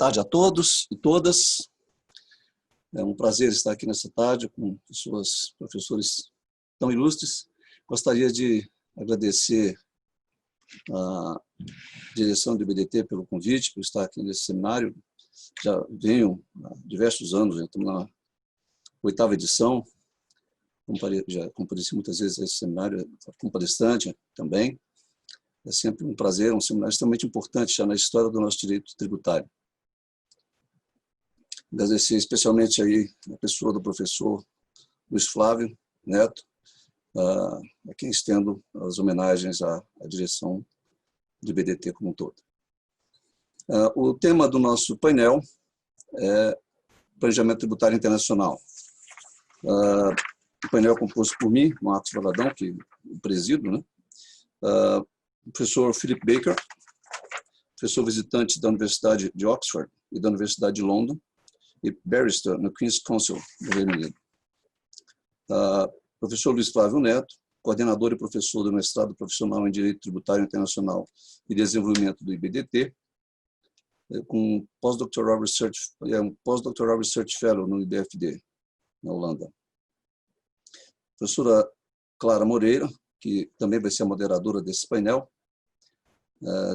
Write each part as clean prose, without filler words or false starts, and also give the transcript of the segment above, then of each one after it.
tarde a todos e todas. É um prazer estar aqui nessa tarde com pessoas, professores tão ilustres. Gostaria de agradecer a direção do IBDT pelo convite, por estar aqui nesse seminário. Já venho há diversos anos, já estamos na 8ª edição. Já compareci muitas vezes a esse seminário, como palestrante também. É sempre um prazer, um seminário extremamente importante já na história do nosso direito tributário. Agradecer especialmente aí a pessoa do professor Luiz Flávio Neto, a quem estendo as homenagens à direção do IBDT como um todo. O tema do nosso painel é Planejamento Tributário Internacional. O painel é composto por mim, Marcos Valadão, que presido, né? O professor Philip Baker, professor visitante da Universidade de Oxford e da Universidade de London, e barrister no Queen's Counsel do Reino Unido. Professor Luiz Flávio Neto, coordenador e professor do mestrado profissional em Direito Tributário Internacional e Desenvolvimento do IBDT, com Postdoctoral Research Fellow no IBFD, na Holanda. Professora Clara Moreira, que também vai ser a moderadora desse painel,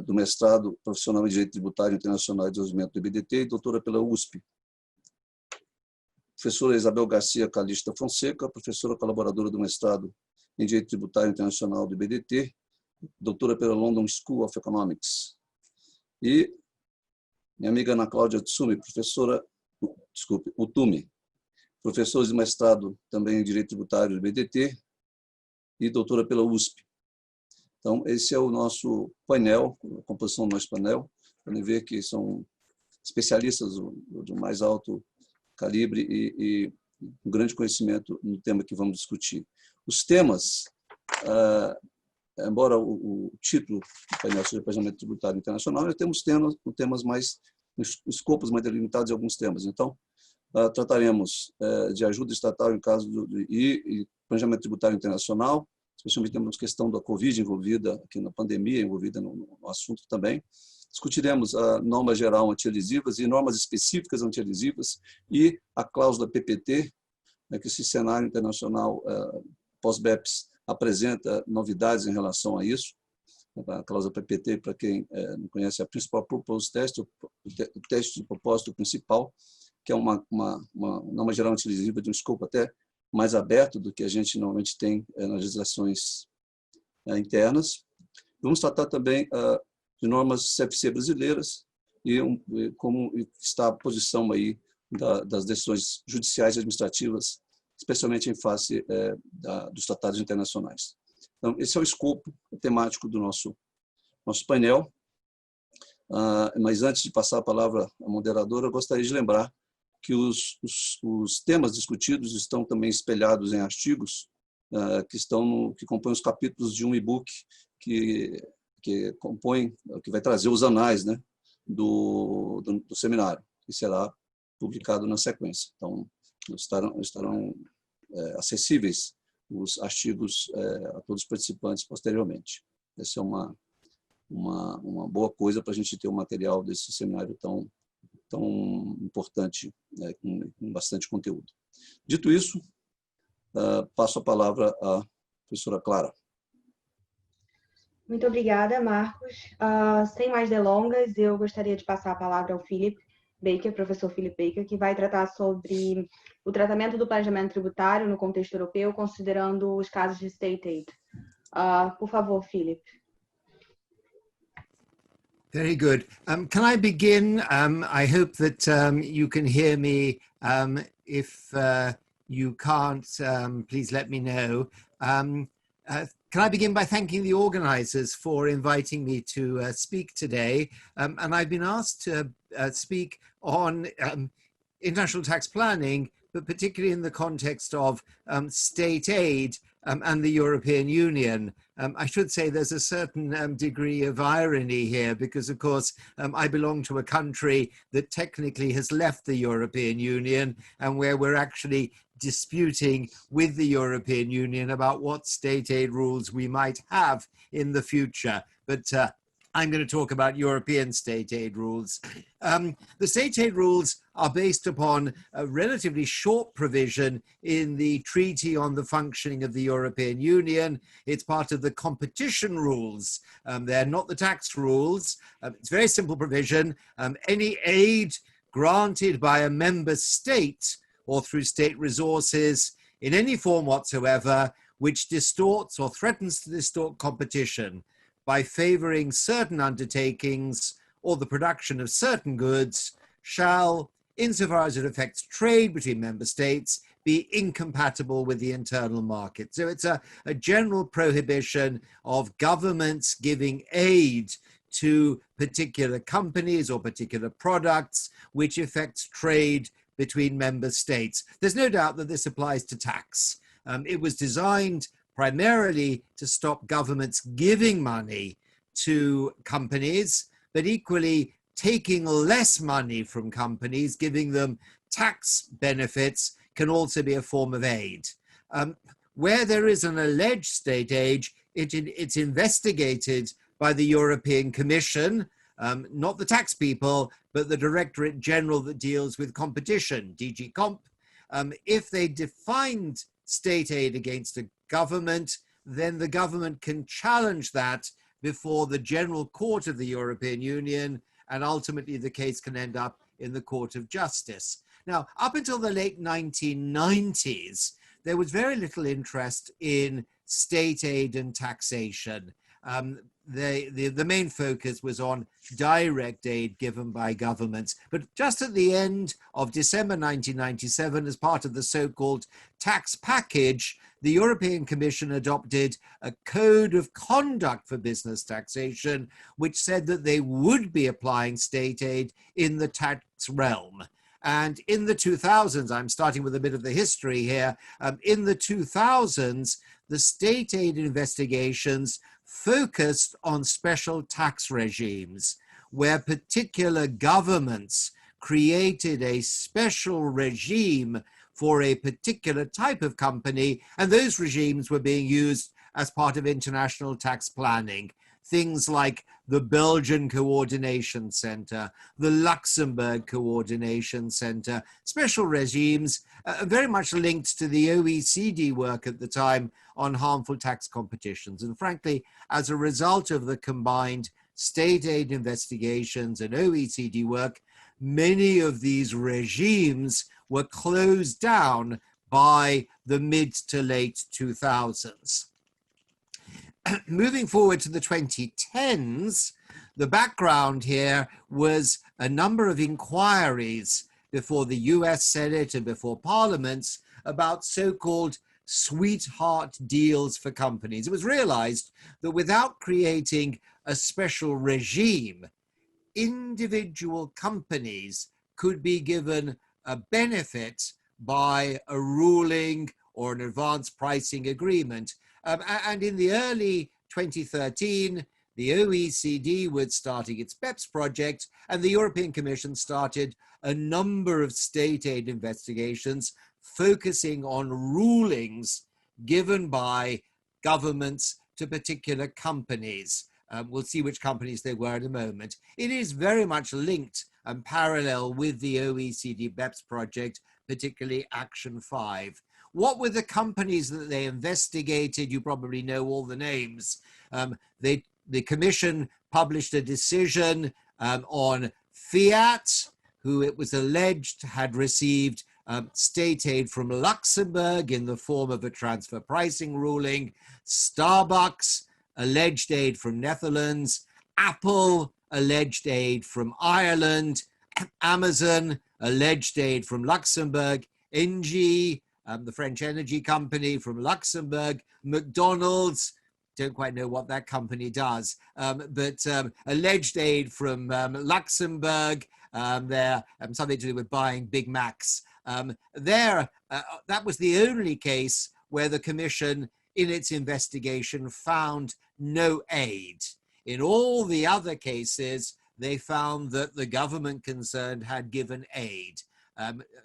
do mestrado profissional em Direito Tributário Internacional e Desenvolvimento do IBDT e doutora pela USP. Professora Isabel Garcia Calista Fonseca, professora colaboradora do mestrado em Direito Tributário Internacional do IBDT, doutora pela London School of Economics. E minha amiga Ana Cláudia Utsumi, professora de mestrado também em Direito Tributário do IBDT e doutora pela USP. Então, esse é o nosso painel, a composição do nosso painel. Podem ver que são especialistas do mais alto calibre e um grande conhecimento no tema que vamos discutir. Os temas, embora o título do painel seja Planejamento Tributário Internacional, nós temos temas mais, escopos mais delimitados em alguns temas. Então, trataremos de ajuda estatal em caso e planejamento tributário internacional, especialmente temos a questão da Covid envolvida aqui na pandemia, envolvida no assunto também. Discutiremos a norma geral anti-elisivas e normas específicas anti-elisivas e a cláusula PPT, que esse cenário internacional pós-BEPS apresenta novidades em relação a isso. A cláusula PPT, para quem não conhece, é a Principal Purpose Test, o teste de propósito principal, que é uma norma geral anti-elisiva de um escopo até mais aberto do que a gente normalmente tem nas legislações internas. Vamos tratar também de normas CFC brasileiras e como está a posição aí das decisões judiciais e administrativas, especialmente em face dos tratados internacionais. Então, esse é o escopo temático do nosso painel. Mas antes de passar a palavra à moderadora, eu gostaria de lembrar que os temas discutidos estão também espelhados em artigos que compõem os capítulos de um e-book que vai trazer os anais, né, do seminário, que será publicado na sequência. Então, estarão acessíveis os artigos a todos os participantes posteriormente. Essa é uma boa coisa para a gente ter um material desse seminário tão importante, com bastante conteúdo. Dito isso, passo a palavra à professora Clara. Muito obrigada, Marcos. Sem mais delongas, eu gostaria de passar a palavra ao Philip Baker, professor Philip Baker, que vai tratar sobre o tratamento do planejamento tributário no contexto europeu, considerando os casos de state aid. Por favor, Philip. Very good. Can I begin? I hope that you can hear me. If you can't, please let me know. Can I begin by thanking the organizers for inviting me to speak today? And I've been asked to speak on international tax planning, but particularly in the context of state aid and the European Union. I should say there's a certain degree of irony here because, of course, I belong to a country that technically has left the European Union and where we're actually disputing with the European Union about what state aid rules we might have in the future. But I'm going to talk about European state aid rules. The state aid rules are based upon a relatively short provision in the Treaty on the Functioning of the European Union. It's part of the competition rules. They're not the tax rules. It's a very simple provision. Any aid granted by a member state or through state resources in any form whatsoever, which distorts or threatens to distort competition by favoring certain undertakings or the production of certain goods, shall, insofar as it affects trade between member states, be incompatible with the internal market. So it's a general prohibition of governments giving aid to particular companies or particular products which affects trade between member states. There's no doubt that this applies to tax. It was designed primarily to stop governments giving money to companies, but equally taking less money from companies, giving them tax benefits, can also be a form of aid. Where there is an alleged state aid, it's investigated by the European Commission, not the tax people, but the Directorate General that deals with competition, DG Comp. If they defined state aid against a government, then the government can challenge that before the General Court of the European Union, and ultimately the case can end up in the Court of Justice. Now, up until the late 1990s, there was very little interest in state aid and taxation. The main focus was on direct aid given by governments. But just at the end of December 1997, as part of the so-called tax package, the European Commission adopted a code of conduct for business taxation, which said that they would be applying state aid in the tax realm. And in the 2000s, I'm starting with a bit of the history here, in the 2000s, the state aid investigations focused on special tax regimes, where particular governments created a special regime for a particular type of company, and those regimes were being used as part of international tax planning. Things like the Belgian Coordination Center, the Luxembourg Coordination Center, special regimes very much linked to the OECD work at the time on harmful tax competitions. And frankly, as a result of the combined state aid investigations and OECD work, many of these regimes were closed down by the mid to late 2000s. Moving forward to the 2010s, the background here was a number of inquiries before the US Senate and before parliaments about so-called sweetheart deals for companies. It was realized that without creating a special regime, individual companies could be given a benefit by a ruling or an advanced pricing agreement. And in the early 2013, the OECD was starting its BEPS project, and the European Commission started a number of state aid investigations focusing on rulings given by governments to particular companies. We'll see which companies they were in a moment. It is very much linked and parallel with the OECD BEPS project, particularly Action 5. What were the companies that they investigated? You probably know all the names. The Commission published a decision on Fiat, who it was alleged had received state aid from Luxembourg in the form of a transfer pricing ruling, Starbucks, alleged aid from Netherlands, Apple, alleged aid from Ireland, Amazon, alleged aid from Luxembourg, Engie, the French energy company from Luxembourg, McDonald's, don't quite know what that company does, but alleged aid from Luxembourg, something to do with buying Big Macs. That was the only case where the Commission in its investigation found no aid. In all the other cases, they found that the government concerned had given aid.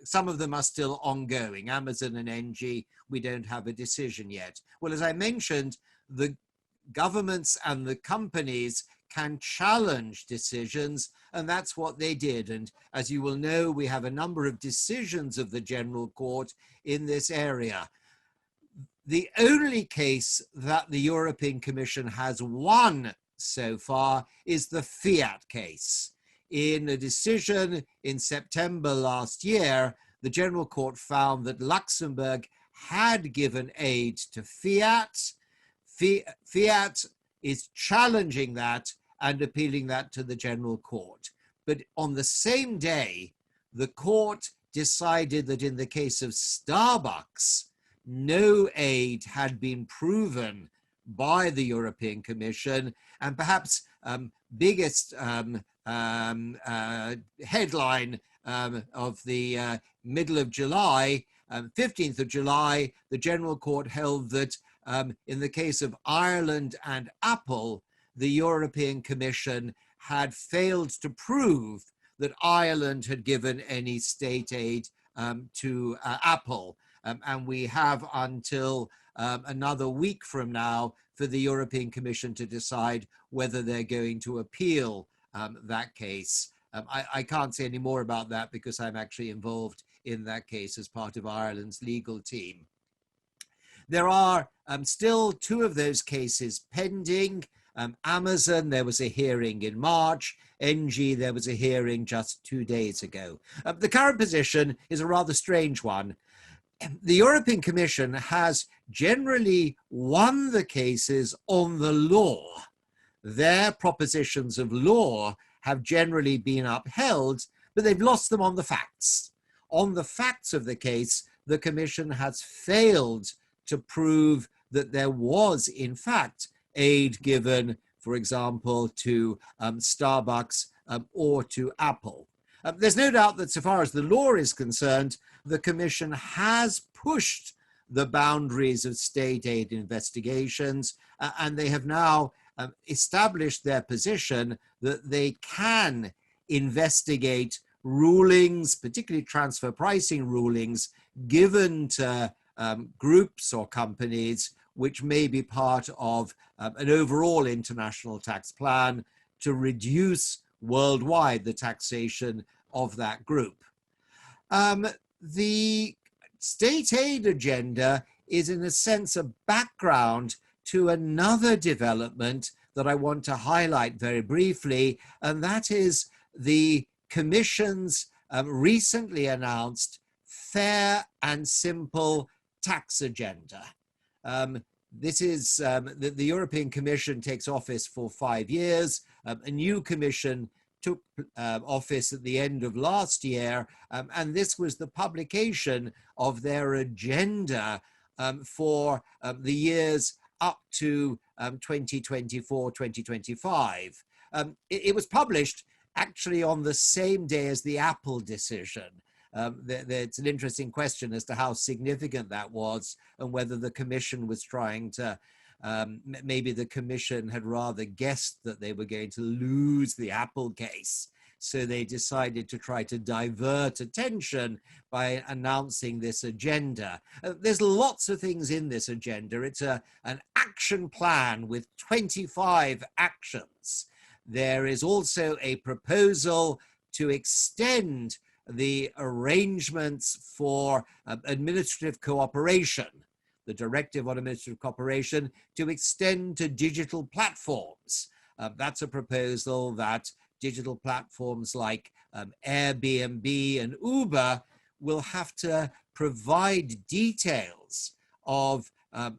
Some of them are still ongoing. Amazon and Engie, we don't have a decision yet. Well, as I mentioned, the governments and the companies can challenge decisions, and that's what they did. And as you will know, we have a number of decisions of the General Court in this area. The only case that the European Commission has won so far is the Fiat case. In a decision in September last year, the General Court found that Luxembourg had given aid to Fiat. Fiat is challenging that and appealing that to the General Court. But on the same day, the court decided that in the case of Starbucks, no aid had been proven by the European Commission, and perhaps biggest headline of the middle of July, 15th of July, the General Court held that in the case of Ireland and Apple, the European Commission had failed to prove that Ireland had given any state aid to Apple. And we have until another week from now for the European Commission to decide whether they're going to appeal that case. I can't say any more about that because I'm actually involved in that case as part of Ireland's legal team. There are still two of those cases pending. Amazon, there was a hearing in March. Engie, there was a hearing just 2 days ago. The current position is a rather strange one. The European Commission has generally won the cases on the law. Their propositions of law have generally been upheld, but they've lost them on the facts. On the facts of the case, the Commission has failed to prove that there was, in fact, aid given, for example, to Starbucks or to Apple. There's no doubt that so far as the law is concerned, the Commission has pushed the boundaries of state aid investigations, and they have now established their position that they can investigate rulings, particularly transfer pricing rulings, given to groups or companies which may be part of an overall international tax plan to reduce worldwide the taxation of that group. The state aid agenda is in a sense a background to another development that I want to highlight very briefly, and that is the Commission's recently announced fair and simple tax agenda. This is, the European Commission takes office for 5 years. A new commission took office at the end of last year, and this was the publication of their agenda for the years up to 2024, 2025. It was published actually on the same day as the Apple decision. It's an interesting question as to how significant that was and whether the Commission was trying to, maybe the Commission had rather guessed that they were going to lose the Apple case. So they decided to try to divert attention by announcing this agenda. There's lots of things in this agenda. It's an action plan with 25 actions. There is also a proposal to extend the arrangements for administrative cooperation, the Directive on Administrative Cooperation, to extend to digital platforms. That's a proposal that digital platforms like Airbnb and Uber will have to provide details of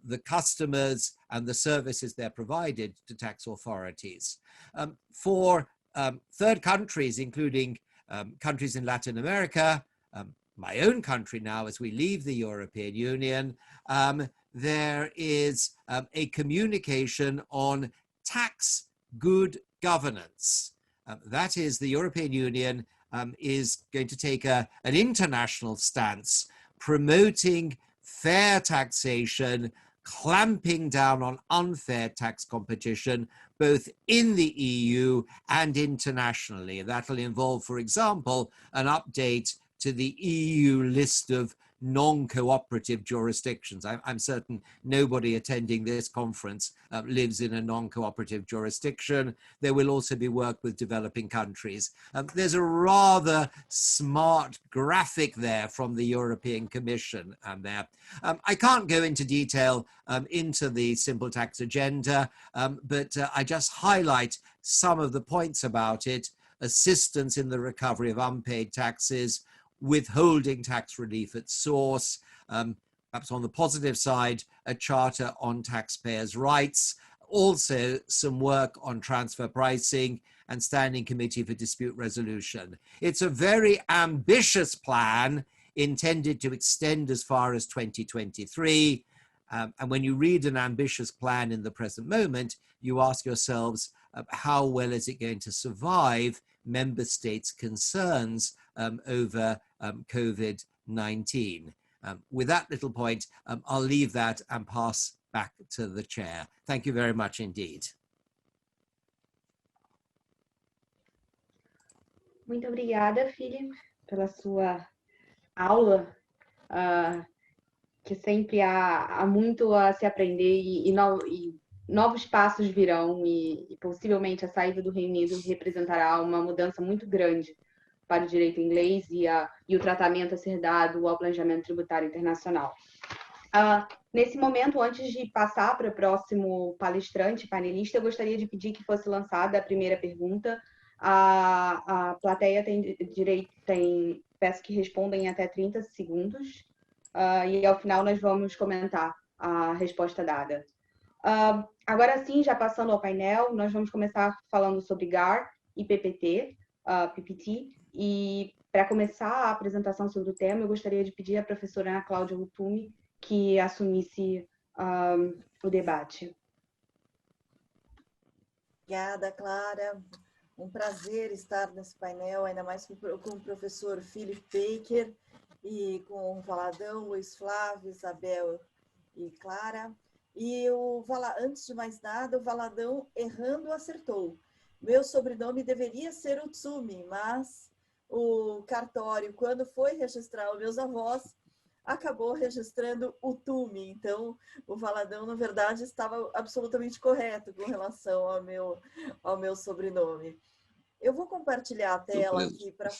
the customers and the services they're provided to tax authorities. For third countries, including countries in Latin America, my own country now as we leave the European Union, there is a communication on tax good governance. That is, the European Union is going to take an international stance promoting fair taxation, clamping down on unfair tax competition, both in the EU and internationally. That'll involve, for example, an update to the EU list of non-cooperative jurisdictions. I'm certain nobody attending this conference lives in a non-cooperative jurisdiction. There will also be work with developing countries. There's a rather smart graphic there from the European Commission there. I can't go into detail into the Simple Tax Agenda, but I just highlight some of the points about it: assistance in the recovery of unpaid taxes, withholding tax relief at source, perhaps on the positive side, a charter on taxpayers' rights, also some work on transfer pricing and standing committee for dispute resolution. It's a very ambitious plan intended to extend as far as 2023. And when you read an ambitious plan in the present moment, you ask yourselves, how well is it going to survive member states' concerns over COVID-19? With that little point, I'll leave that and pass back to the chair. Thank you very much indeed. Muito obrigada, Philip, pela sua aula, que sempre há muito a se aprender e novos passos virão e possivelmente a saída do Reino Unido representará uma mudança muito grande para o direito inglês e o tratamento a ser dado ao planejamento tributário internacional. Nesse momento, antes de passar para o próximo palestrante, panelista, eu gostaria de pedir que fosse lançada a primeira pergunta. A plateia peço que respondam em até 30 segundos e ao final nós vamos comentar a resposta dada. Agora sim, já passando ao painel, nós vamos começar falando sobre GAR e PPT, PPT, e para começar a apresentação sobre o tema, eu gostaria de pedir à professora Ana Cláudia Lutume que assumisse o debate. Obrigada, Clara. Um prazer estar nesse painel, ainda mais com o professor Philip Baker e com o Valadão, Luiz Flávio, Isabel e Clara. E antes de mais nada, o Valadão, errando, acertou. Meu sobrenome deveria ser Utsumi, mas o cartório, quando foi registrar os meus avós, acabou registrando Utumi. Então, o Valadão, na verdade, estava absolutamente correto com relação ao meu sobrenome. Eu vou compartilhar a tela aqui para...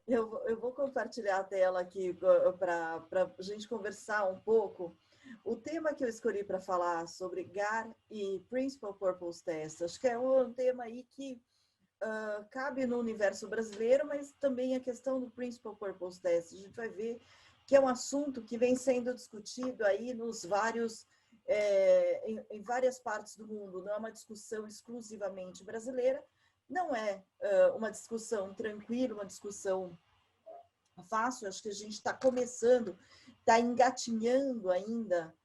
Eu vou compartilhar a tela aqui para a gente conversar um pouco. O tema que eu escolhi para falar sobre GAR e Principal Purpose Test, acho que é um tema aí que cabe no universo brasileiro, mas também a questão do Principal Purpose Test. A gente vai ver que é um assunto que vem sendo discutido aí nos em várias partes do mundo. Não é uma discussão exclusivamente brasileira, não é uma discussão tranquila, uma discussão fácil. Acho que a gente está começando, está engatinhando ainda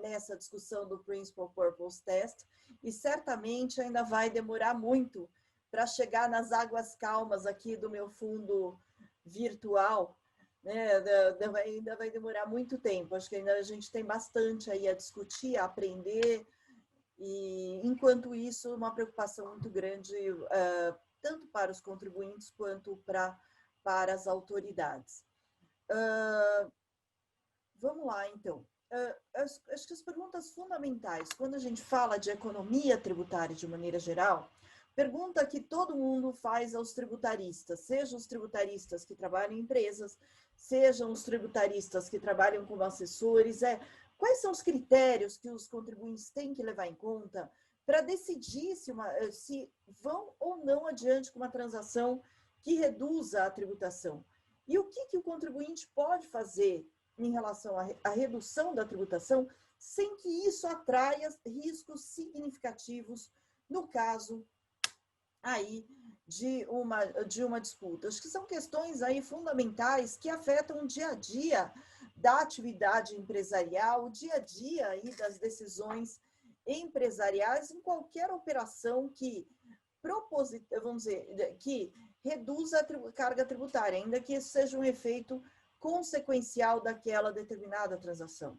nessa discussão do Principal Purpose Test, e certamente ainda vai demorar muito para chegar nas águas calmas aqui do meu fundo virtual, né? Ainda vai demorar muito tempo. Acho que ainda a gente tem bastante aí a discutir, a aprender, e enquanto isso, uma preocupação muito grande, tanto para os contribuintes quanto para as autoridades. Vamos lá, então. Acho que as perguntas fundamentais, quando a gente fala de economia tributária de maneira geral, pergunta que todo mundo faz aos tributaristas, sejam os tributaristas que trabalham em empresas, sejam os tributaristas que trabalham como assessores, quais são os critérios que os contribuintes têm que levar em conta para decidir se vão ou não adiante com uma transação que reduza a tributação? E o que o contribuinte pode fazer em relação à redução da tributação sem que isso atraia riscos significativos no caso aí de uma disputa? Acho que são questões aí fundamentais que afetam o dia a dia da atividade empresarial, o dia a dia aí das decisões empresariais em qualquer operação que que reduza a carga tributária, ainda que isso seja um efeito consequencial daquela determinada transação.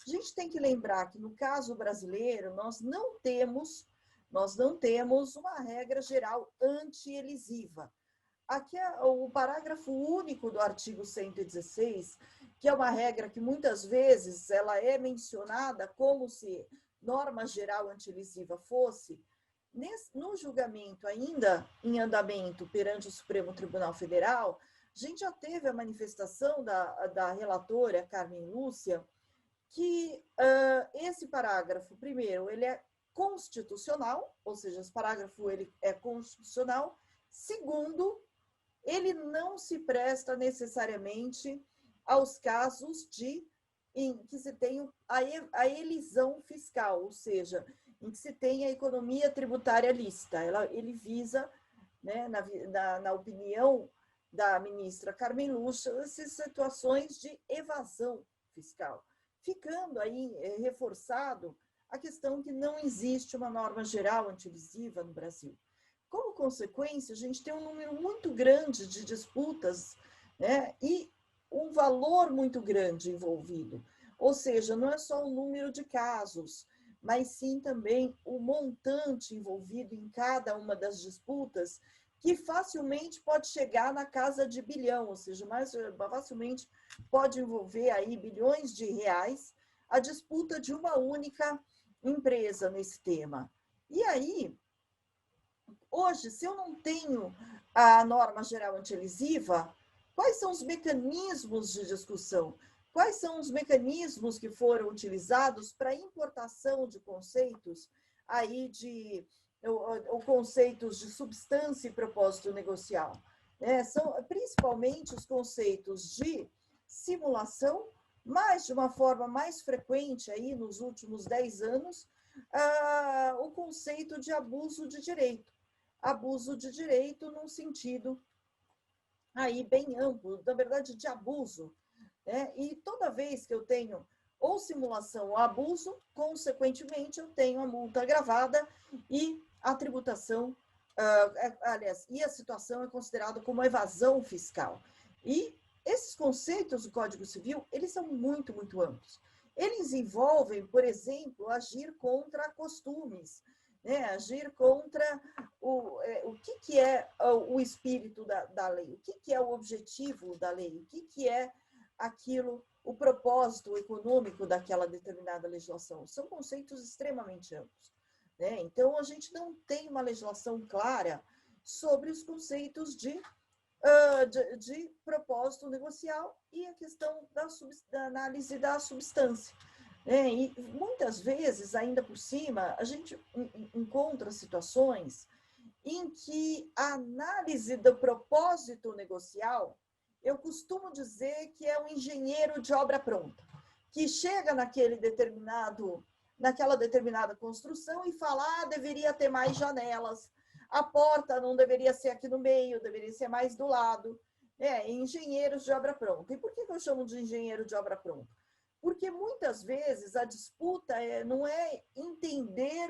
A gente tem que lembrar que no caso brasileiro nós não temos uma regra geral anti-elisiva. aqui é o parágrafo único do artigo 116, que é uma regra que muitas vezes ela é mencionada como se norma geral antilesiva fosse, no julgamento ainda em andamento perante o Supremo Tribunal Federal, a gente já teve a manifestação da relatora Carmen Lúcia, que esse parágrafo, primeiro, ele é constitucional, ou seja, esse parágrafo ele é constitucional. Segundo, ele não se presta necessariamente aos casos em que se tem a elisão fiscal, ou seja, em que se tem a economia tributária lícita. Ele visa, né, na opinião da ministra Carmen Lúcia, essas situações de evasão fiscal, ficando aí reforçado a questão que não existe uma norma geral antilesiva no Brasil. Como consequência, a gente tem um número muito grande de disputas, né, e um valor muito grande envolvido. Ou seja, não é só o número de casos, mas sim também o montante envolvido em cada uma das disputas, que facilmente pode chegar na casa de bilhão, ou seja, mais facilmente pode envolver aí bilhões de reais a disputa de uma única empresa nesse tema. E aí, hoje, se eu não tenho a norma geral antilesiva, quais são os mecanismos de discussão? Quais são os mecanismos que foram utilizados para a importação de conceitos aí ou conceitos de substância e propósito negocial? São principalmente os conceitos de simulação, mas de uma forma mais frequente aí nos últimos 10 anos, o conceito de abuso de direito. Abuso de direito num sentido aí bem amplo, na verdade, de abuso. E toda vez que eu tenho ou simulação ou abuso, consequentemente, eu tenho a multa agravada e a tributação, aliás, e a situação é considerada como evasão fiscal. E esses conceitos do Código Civil, eles são muito, muito amplos. Eles envolvem, por exemplo, agir contra costumes, né? Agir contra o que é o espírito da lei, o que é o objetivo da lei, o que é aquilo, o propósito econômico daquela determinada legislação. São conceitos extremamente amplos, né? Então, a gente não tem uma legislação clara sobre os conceitos de propósito negocial e a questão da análise da substância. E muitas vezes, ainda por cima, a gente encontra situações em que a análise do propósito negocial, eu costumo dizer que é um engenheiro de obra pronta, que chega naquela determinada construção e fala, deveria ter mais janelas, a porta não deveria ser aqui no meio, deveria ser mais do lado. Engenheiros de obra pronta. E por que eu chamo de engenheiro de obra pronta? Porque muitas vezes a disputa não é entender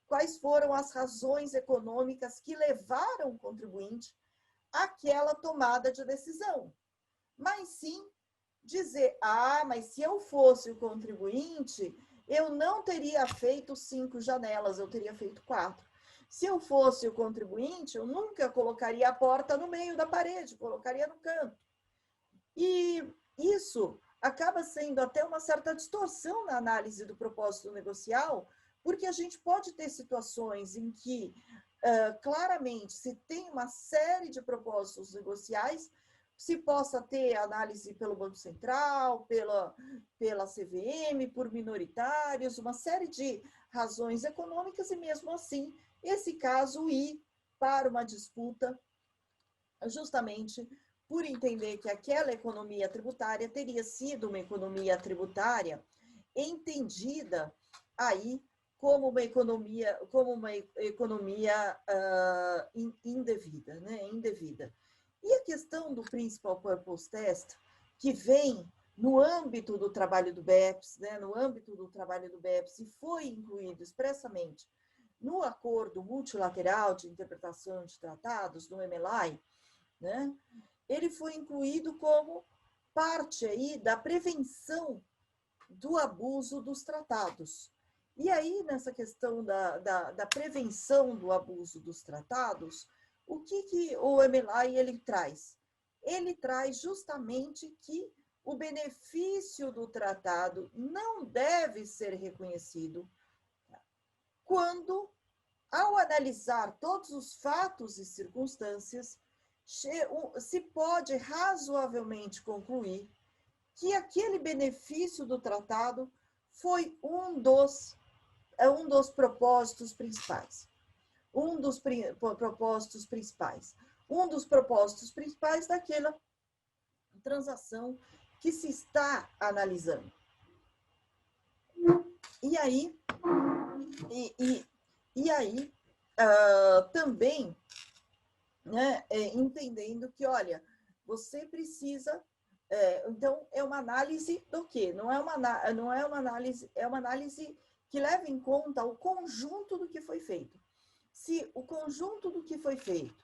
quais foram as razões econômicas que levaram o contribuinte àquela tomada de decisão, mas sim dizer, mas se eu fosse o contribuinte, eu não teria feito 5 janelas, eu teria feito 4. Se eu fosse o contribuinte, eu nunca colocaria a porta no meio da parede, colocaria no canto. E isso acaba sendo até uma certa distorção na análise do propósito negocial, porque a gente pode ter situações em que, claramente, se tem uma série de propósitos negociais, se possa ter análise pelo Banco Central, pela CVM, por minoritários, uma série de razões econômicas, e mesmo assim, esse caso ir para uma disputa justamente por entender que aquela economia tributária teria sido uma economia tributária entendida aí como uma economia indevida, né? Indevida. E a questão do Principal Purpose Test, que vem no âmbito do trabalho do BEPS, né? No âmbito do trabalho do BEPS, e foi incluído expressamente no Acordo Multilateral de Interpretação de Tratados, no MLI, né? Ele foi incluído como parte aí da prevenção do abuso dos tratados. E aí, nessa questão da prevenção do abuso dos tratados, o que o MLI ele traz? Ele traz justamente que o benefício do tratado não deve ser reconhecido quando, ao analisar todos os fatos e circunstâncias, se pode razoavelmente concluir que aquele benefício do tratado foi um dos propósitos principais. Um dos propósitos principais daquela transação que se está analisando. E aí, também, né, entendendo que, olha, você precisa... então, é uma análise do quê? Não é uma análise, é uma análise que leva em conta o conjunto do que foi feito. Se o conjunto do que foi feito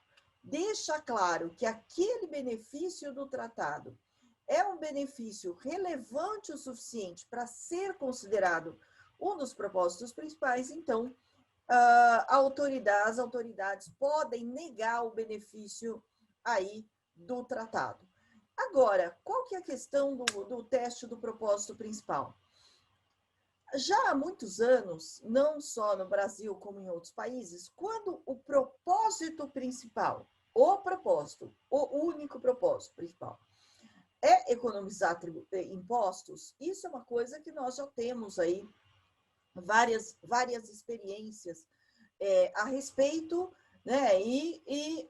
deixa claro que aquele benefício do tratado é um benefício relevante o suficiente para ser considerado um dos propósitos principais, então as autoridades podem negar o benefício aí do tratado. Agora, qual que é a questão do teste do propósito principal? Já há muitos anos, não só no Brasil como em outros países, quando o propósito principal, o único propósito principal, é economizar impostos, isso é uma coisa que nós já temos aí várias experiências a respeito, né? E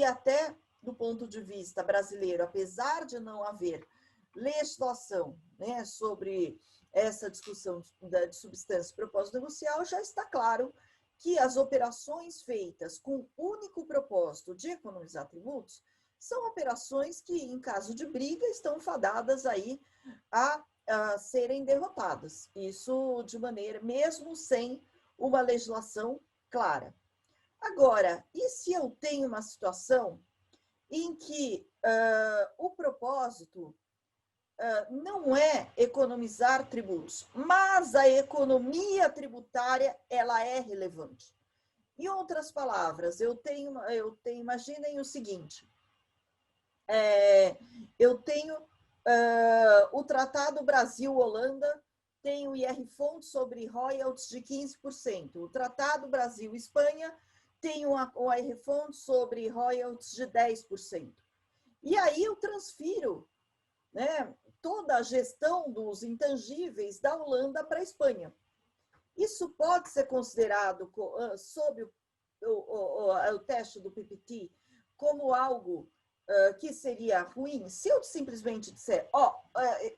até do ponto de vista brasileiro, apesar de não haver legislação, né, sobre essa discussão de substância e propósito negocial, já está claro que as operações feitas com o único propósito de economizar tributos são operações que, em caso de briga, estão fadadas aí a serem derrotadas. Isso de maneira, mesmo sem uma legislação clara. Agora, e se eu tenho uma situação em que o propósito não é economizar tributos, mas a economia tributária ela é relevante. Em outras palavras, imaginem o seguinte, eu tenho o Tratado Brasil-Holanda tem o IR-Fond sobre royalties de 15%. O Tratado Brasil-Espanha tem o IR-Fond sobre royalties de 10%. E aí eu transfiro, né, toda a gestão dos intangíveis da Holanda para a Espanha. Isso pode ser considerado, sob o teste do PPT, como algo que seria ruim? Se eu simplesmente disser,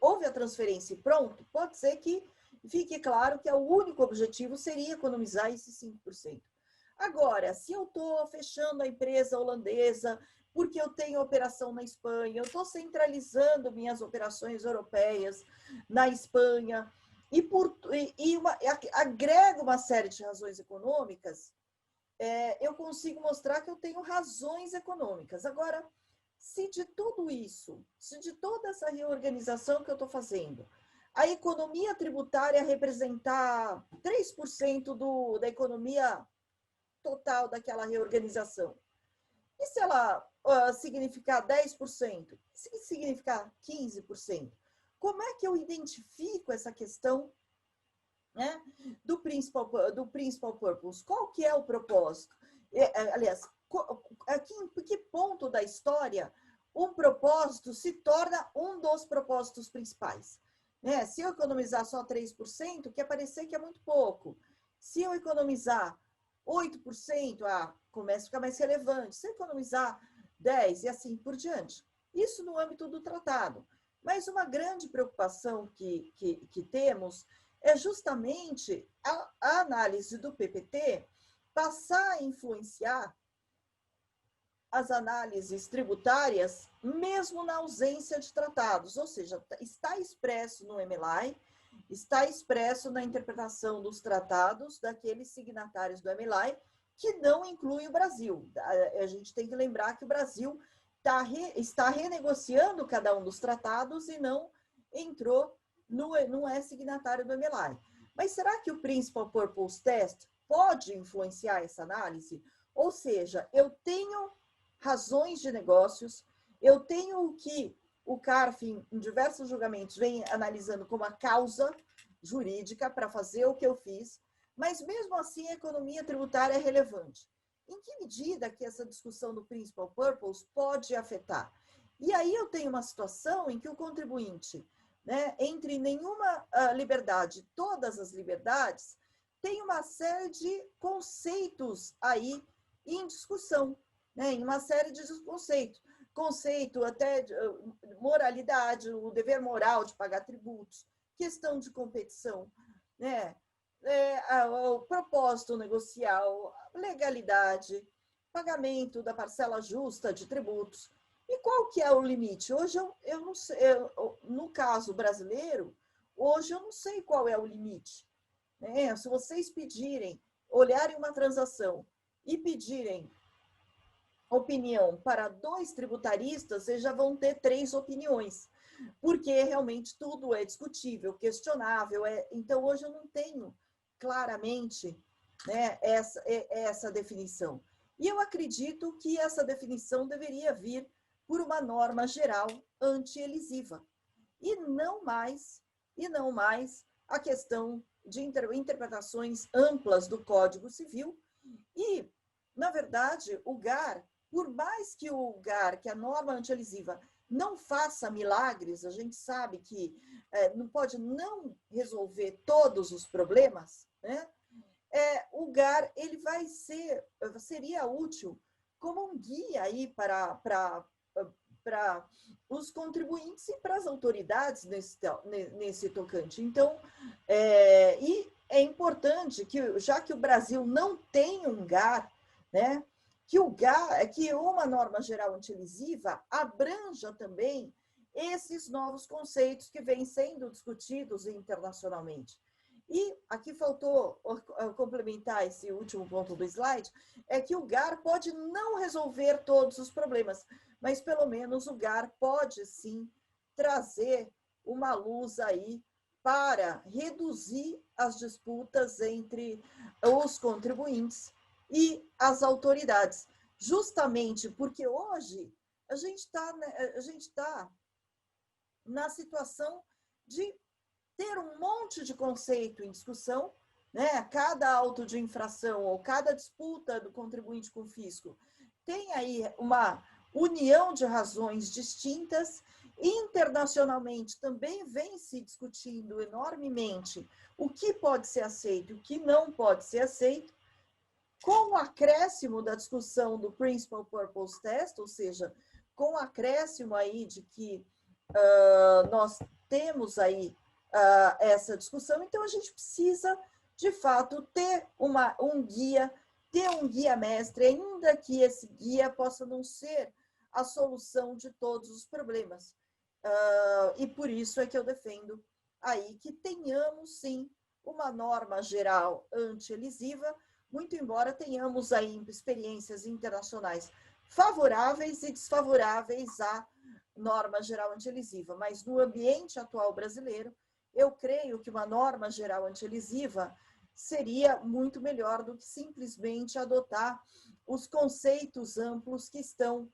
houve a transferência e pronto, pode ser que fique claro que o único objetivo seria economizar esses 5%. Agora, se eu estou fechando a empresa holandesa porque eu tenho operação na Espanha, eu estou centralizando minhas operações europeias na Espanha agrego uma série de razões econômicas, eu consigo mostrar que eu tenho razões econômicas. Agora, se de tudo isso, se de toda essa reorganização que eu estou fazendo, a economia tributária representar 3% da economia total daquela reorganização, e se ela significar 10%, se significar 15%, como é que eu identifico essa questão, né, do principal purpose? Qual que é o propósito? Aliás, em que ponto da história um propósito se torna um dos propósitos principais? Né? Se eu economizar só 3%, quer parecer que é muito pouco. Se eu economizar 8%, começa a ficar mais relevante. Se eu economizar 10% e assim por diante. Isso no âmbito do tratado. Mas uma grande preocupação que temos é justamente a análise do PPT passar a influenciar as análises tributárias, mesmo na ausência de tratados, ou seja, está expresso no MLI, está expresso na interpretação dos tratados daqueles signatários do MLI, que não inclui o Brasil. A gente tem que lembrar que o Brasil está renegociando cada um dos tratados e não é signatário do MLI. Mas será que o Principal Purpose Test pode influenciar essa análise? Ou seja, eu tenho razões de negócios, eu tenho o que o CARF, em diversos julgamentos, vem analisando como a causa jurídica para fazer o que eu fiz, mas mesmo assim a economia tributária é relevante. Em que medida que essa discussão do principal purpose pode afetar? E aí eu tenho uma situação em que o contribuinte, né, entre nenhuma liberdade, todas as liberdades, tem uma série de conceitos aí em discussão, né, em uma série de conceitos. Conceito até de moralidade, o dever moral de pagar tributos, questão de competição, né, o propósito negocial, legalidade, pagamento da parcela justa de tributos. E qual que é o limite? Hoje eu não sei, no caso brasileiro, hoje eu não sei qual é o limite, né? Se vocês pedirem, olharem uma transação e pedirem opinião para 2 tributaristas, vocês já vão ter 3 opiniões, porque realmente tudo é discutível, questionável. Então, hoje eu não tenho claramente, né, essa definição. E eu acredito que essa definição deveria vir por uma norma geral anti-elisiva, e não mais a questão de interpretações amplas do Código Civil. E, na verdade, o GAR, por mais que que a norma anti-elisiva não faça milagres, a gente sabe que não pode não resolver todos os problemas, né? O GAR ele seria útil como um guia aí para os contribuintes e para as autoridades nesse tocante. Então, e é importante que, já que o Brasil não tem um GAR, né, que uma norma geral anti-elisiva abranja também esses novos conceitos que vêm sendo discutidos internacionalmente. E aqui faltou complementar esse último ponto do slide, é que o GAR pode não resolver todos os problemas, mas pelo menos o GAR pode sim trazer uma luz aí para reduzir as disputas entre os contribuintes e as autoridades, justamente porque hoje a gente está na situação de ter um monte de conceito em discussão, né? Cada auto de infração ou cada disputa do contribuinte com o fisco tem aí uma união de razões distintas. Internacionalmente também vem se discutindo enormemente o que pode ser aceito e o que não pode ser aceito, com o acréscimo da discussão do Principal Purpose Test, ou seja, com o acréscimo aí de que nós temos aí essa discussão. Então, a gente precisa, de fato, ter um guia mestre, ainda que esse guia possa não ser a solução de todos os problemas. E por isso é que eu defendo aí que tenhamos, sim, uma norma geral anti-elisiva, muito embora tenhamos aí experiências internacionais favoráveis e desfavoráveis à norma geral anti-elisiva. Mas no ambiente atual brasileiro, eu creio que uma norma geral anti-elisiva seria muito melhor do que simplesmente adotar os conceitos amplos que estão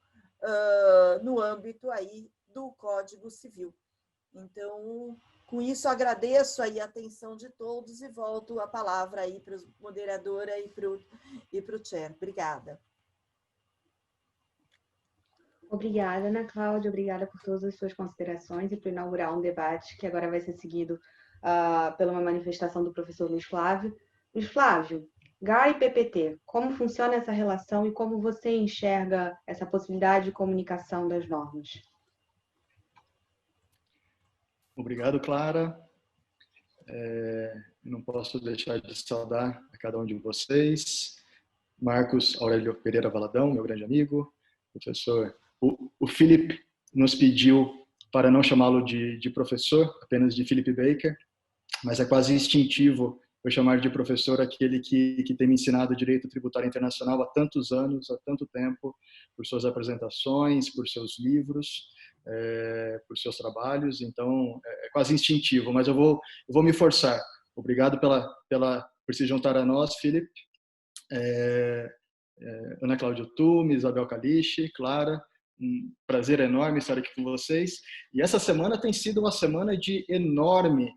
no âmbito aí do Código Civil. Então, com isso, agradeço aí a atenção de todos e volto a palavra aí para a moderadora e para o chair. Obrigada. Obrigada, Ana Cláudia, obrigada por todas as suas considerações e por inaugurar um debate que agora vai ser seguido pela uma manifestação do professor Luiz Flávio. Luiz Flávio, GAR e PPT, como funciona essa relação e como você enxerga essa possibilidade de comunicação das normas? Obrigado, Clara. Não posso deixar de saudar a cada um de vocês. Marcos Aurélio Pereira Valadão, meu grande amigo, professor. O Philip nos pediu para não chamá-lo de professor, apenas de Philip Baker, mas é quase instintivo eu chamar de professor aquele que tem me ensinado direito tributário internacional há tantos anos, há tanto tempo, por suas apresentações, por seus livros, por seus trabalhos. Então, é quase instintivo, mas eu vou me forçar. Obrigado por se juntar a nós, Philip. Ana Cláudia Tume, Isabel Caliche, Clara, um prazer enorme estar aqui com vocês. E essa semana tem sido uma semana de enorme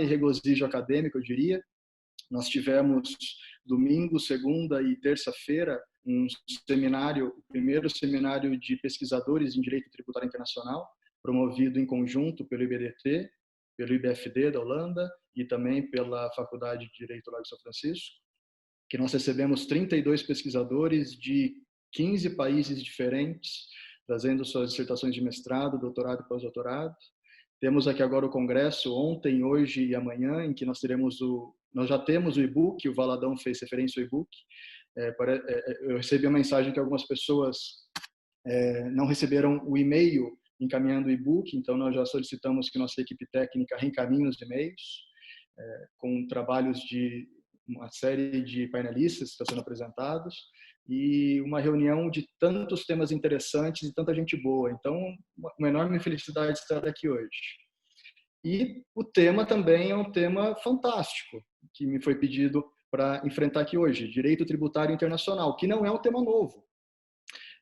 regozijo acadêmico, eu diria. Nós tivemos domingo, segunda e terça-feira um seminário, o primeiro seminário de pesquisadores em Direito Tributário Internacional, promovido em conjunto pelo IBDT, pelo IBFD da Holanda e também pela Faculdade de Direito Largo São Francisco, que nós recebemos 32 pesquisadores de 15 países diferentes, trazendo suas dissertações de mestrado, doutorado e pós-doutorado. Temos aqui agora o congresso, ontem, hoje e amanhã, em que nós já temos o e-book, o Valadão fez referência ao e-book. Eu recebi uma mensagem que algumas pessoas não receberam o e-mail encaminhando o e-book, então nós já solicitamos que nossa equipe técnica reencaminhe os e-mails, com trabalhos de uma série de painelistas que estão sendo apresentados, e uma reunião de tantos temas interessantes e tanta gente boa. Então, uma enorme felicidade de estar aqui hoje. E o tema também é um tema fantástico, que me foi pedido para enfrentar aqui hoje, Direito Tributário Internacional, que não é um tema novo.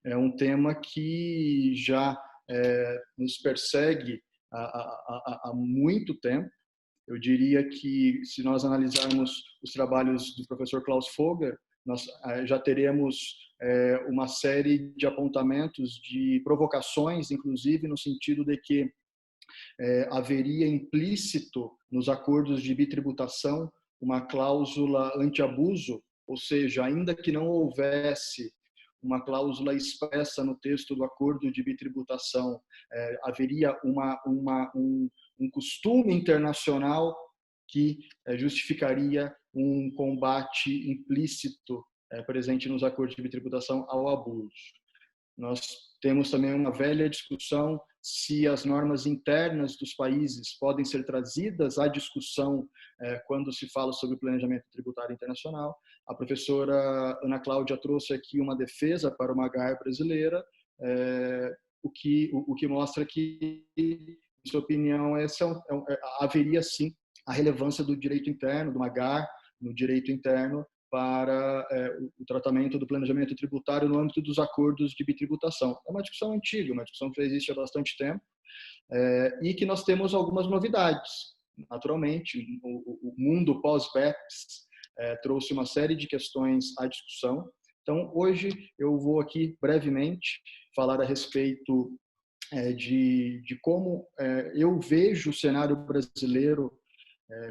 É um tema que já nos persegue há muito tempo. Eu diria que, se nós analisarmos os trabalhos do professor Klaus Foger, nós já teremos uma série de apontamentos, de provocações, inclusive no sentido de que haveria implícito nos acordos de bitributação uma cláusula anti-abuso, ou seja, ainda que não houvesse uma cláusula expressa no texto do acordo de bitributação, haveria um costume internacional que justificaria um combate implícito presente nos acordos de bitributação ao abuso. Nós temos também uma velha discussão se as normas internas dos países podem ser trazidas à discussão quando se fala sobre o planejamento tributário internacional. A professora Ana Cláudia trouxe aqui uma defesa para uma GAR brasileira, o que mostra que, em sua opinião, haveria sim a relevância do direito interno, de uma GAR no direito interno, para o tratamento do planejamento tributário no âmbito dos acordos de bitributação. É uma discussão antiga, uma discussão que já existe há bastante tempo, e que nós temos algumas novidades. Naturalmente, o mundo pós-BEPS trouxe uma série de questões à discussão. Então, hoje eu vou aqui brevemente falar a respeito de como eu vejo o cenário brasileiro,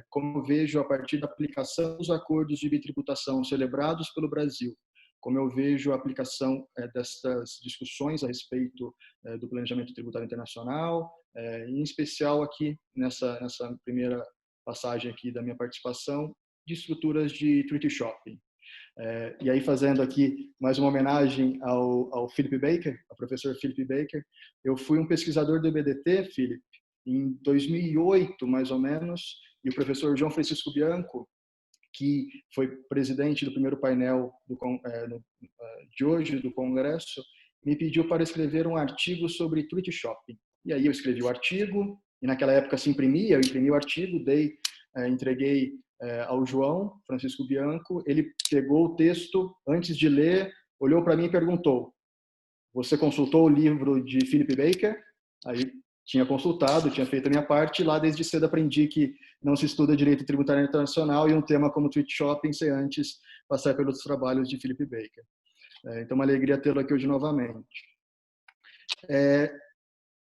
como eu vejo a partir da aplicação dos acordos de bitributação celebrados pelo Brasil, como eu vejo a aplicação destas discussões a respeito do planejamento tributário internacional, em especial aqui nessa primeira passagem aqui da minha participação, de estruturas de treaty shopping. E aí, fazendo aqui mais uma homenagem ao Philip Baker, ao professor Philip Baker, eu fui um pesquisador do IBDT, Philip, em 2008, mais ou menos, e o professor João Francisco Bianco, que foi presidente do primeiro painel de hoje do Congresso, me pediu para escrever um artigo sobre treaty shopping. E aí eu escrevi o artigo, e naquela época se imprimia, eu imprimi o artigo, entreguei ao João Francisco Bianco, ele pegou o texto, antes de ler, olhou para mim e perguntou: você consultou o livro de Philip Baker? Aí tinha consultado, tinha feito a minha parte, e lá desde cedo aprendi que não se estuda direito tributário internacional e um tema como treaty shopping sem antes passar pelos trabalhos de Philip Baker. Então, uma alegria tê-lo aqui hoje novamente.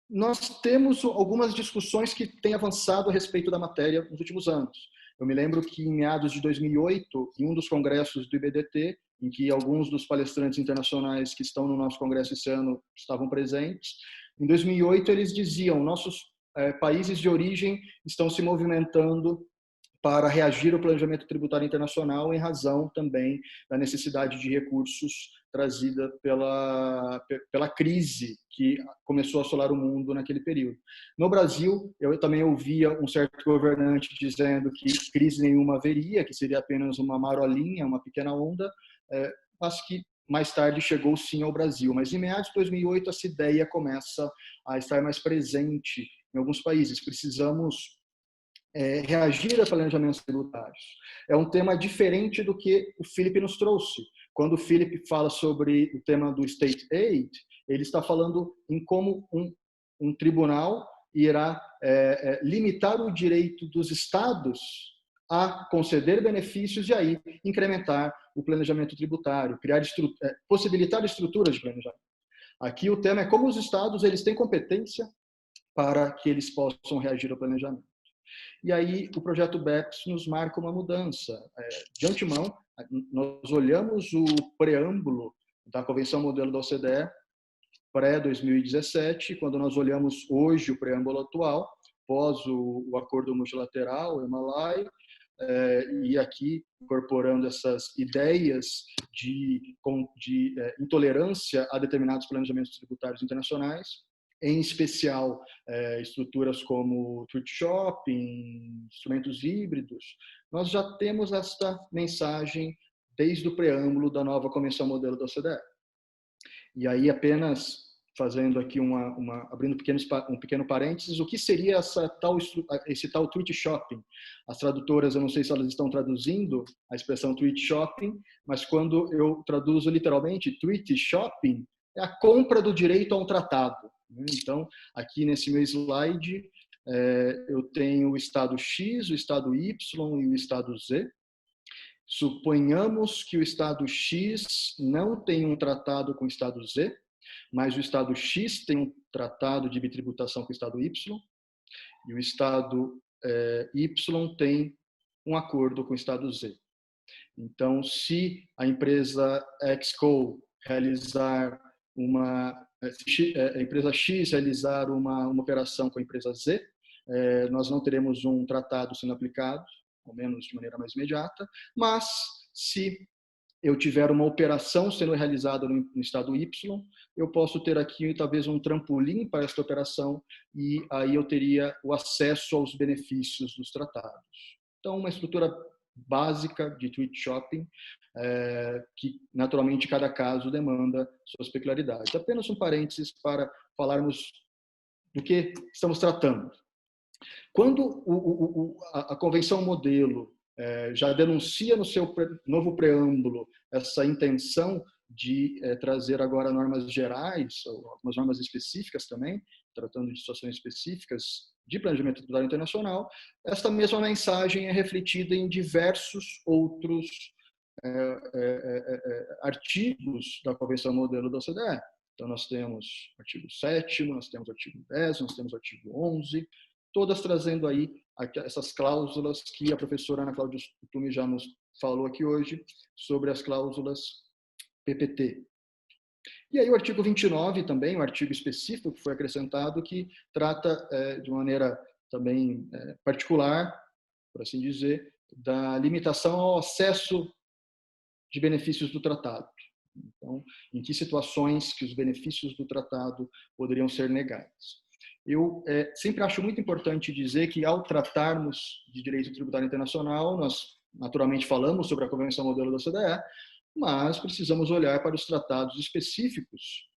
Nós temos algumas discussões que têm avançado a respeito da matéria nos últimos anos. Eu me lembro que em meados de 2008, em um dos congressos do IBDT, em que alguns dos palestrantes internacionais que estão no nosso congresso esse ano estavam presentes, em 2008 eles diziam: nossos países de origem estão se movimentando para reagir ao planejamento tributário internacional em razão também da necessidade de recursos trazida pela crise que começou a assolar o mundo naquele período. No Brasil, eu também ouvia um certo governante dizendo que crise nenhuma haveria, que seria apenas uma marolinha, uma pequena onda, mas que mais tarde chegou sim ao Brasil. Mas em meados de 2008 essa ideia começa a estar mais presente em alguns países. Precisamos reagir a planejamentos tributários. É um tema diferente do que o Felipe nos trouxe. quando o Philip fala sobre o tema do State Aid, ele está falando em como um tribunal irá limitar o direito dos estados a conceder benefícios e aí incrementar o planejamento tributário, possibilitar estruturas de planejamento. Aqui o tema é como os estados eles têm competência para que eles possam reagir ao planejamento. E aí o projeto BEPS nos marca uma mudança. De antemão, nós olhamos o preâmbulo da Convenção Modelo da OCDE pré-2017, quando nós olhamos hoje o preâmbulo atual, pós o acordo multilateral, o MLI, e aqui incorporando essas ideias de intolerância a determinados planejamentos tributários internacionais, em especial estruturas como Treaty Shopping, instrumentos híbridos, nós já temos esta mensagem desde o preâmbulo da nova Convenção Modelo da OCDE. E aí apenas fazendo aqui abrindo um pequeno parênteses, o que seria esse tal Treaty Shopping? As tradutoras, eu não sei se elas estão traduzindo a expressão Treaty Shopping, mas quando eu traduzo literalmente, Treaty Shopping é a compra do direito a um tratado. Então, aqui nesse meu slide, eu tenho o estado X, o estado Y e o estado Z. Suponhamos que o estado X não tem um tratado com o estado Z, mas o estado X tem um tratado de bitributação com o estado Y, e o estado Y tem um acordo com o estado Z. Então, se a empresa Exco realizar a empresa X realizar uma operação com a empresa Z, nós não teremos um tratado sendo aplicado, ao menos de maneira mais imediata, mas se eu tiver uma operação sendo realizada no estado Y, eu posso ter aqui talvez um trampolim para esta operação e aí eu teria o acesso aos benefícios dos tratados. Então, uma estrutura básica de Treaty Shopping, que naturalmente cada caso demanda suas peculiaridades. Apenas um parênteses para falarmos do que estamos tratando. Quando a Convenção Modelo já denuncia no seu novo preâmbulo essa intenção de trazer agora normas gerais, algumas normas específicas também, tratando de situações específicas de planejamento tributário internacional, esta mesma mensagem é refletida em diversos outros artigos da Convenção Modelo da OCDE. Então, nós temos o artigo 7º, nós temos o artigo 10, nós temos o artigo 11, todas trazendo aí essas cláusulas que a professora Ana Cláudia Stume já nos falou aqui hoje, sobre as cláusulas PPT. E aí o artigo 29 também, um artigo específico que foi acrescentado, que trata de maneira também particular, por assim dizer, da limitação ao acesso de benefícios do tratado. Então, em que situações que os benefícios do tratado poderiam ser negados. Eu sempre acho muito importante dizer que, ao tratarmos de direito tributário internacional, nós naturalmente falamos sobre a Convenção Modelo da OCDE, mas precisamos olhar para os tratados específicos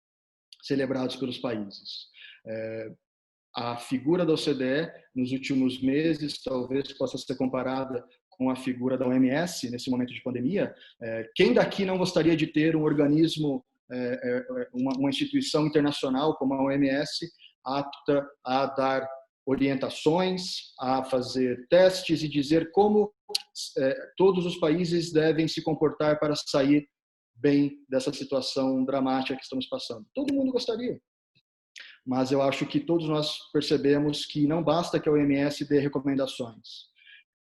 celebrados pelos países. A figura da OCDE, nos últimos meses, talvez possa ser comparada com a figura da OMS, nesse momento de pandemia. Quem daqui não gostaria de ter um organismo, uma instituição internacional como a OMS, apta a dar orientações, a fazer testes e dizer como todos os países devem se comportar para sair bem dessa situação dramática que estamos passando? Todo mundo gostaria. Mas eu acho que todos nós percebemos que não basta que a OMS dê recomendações.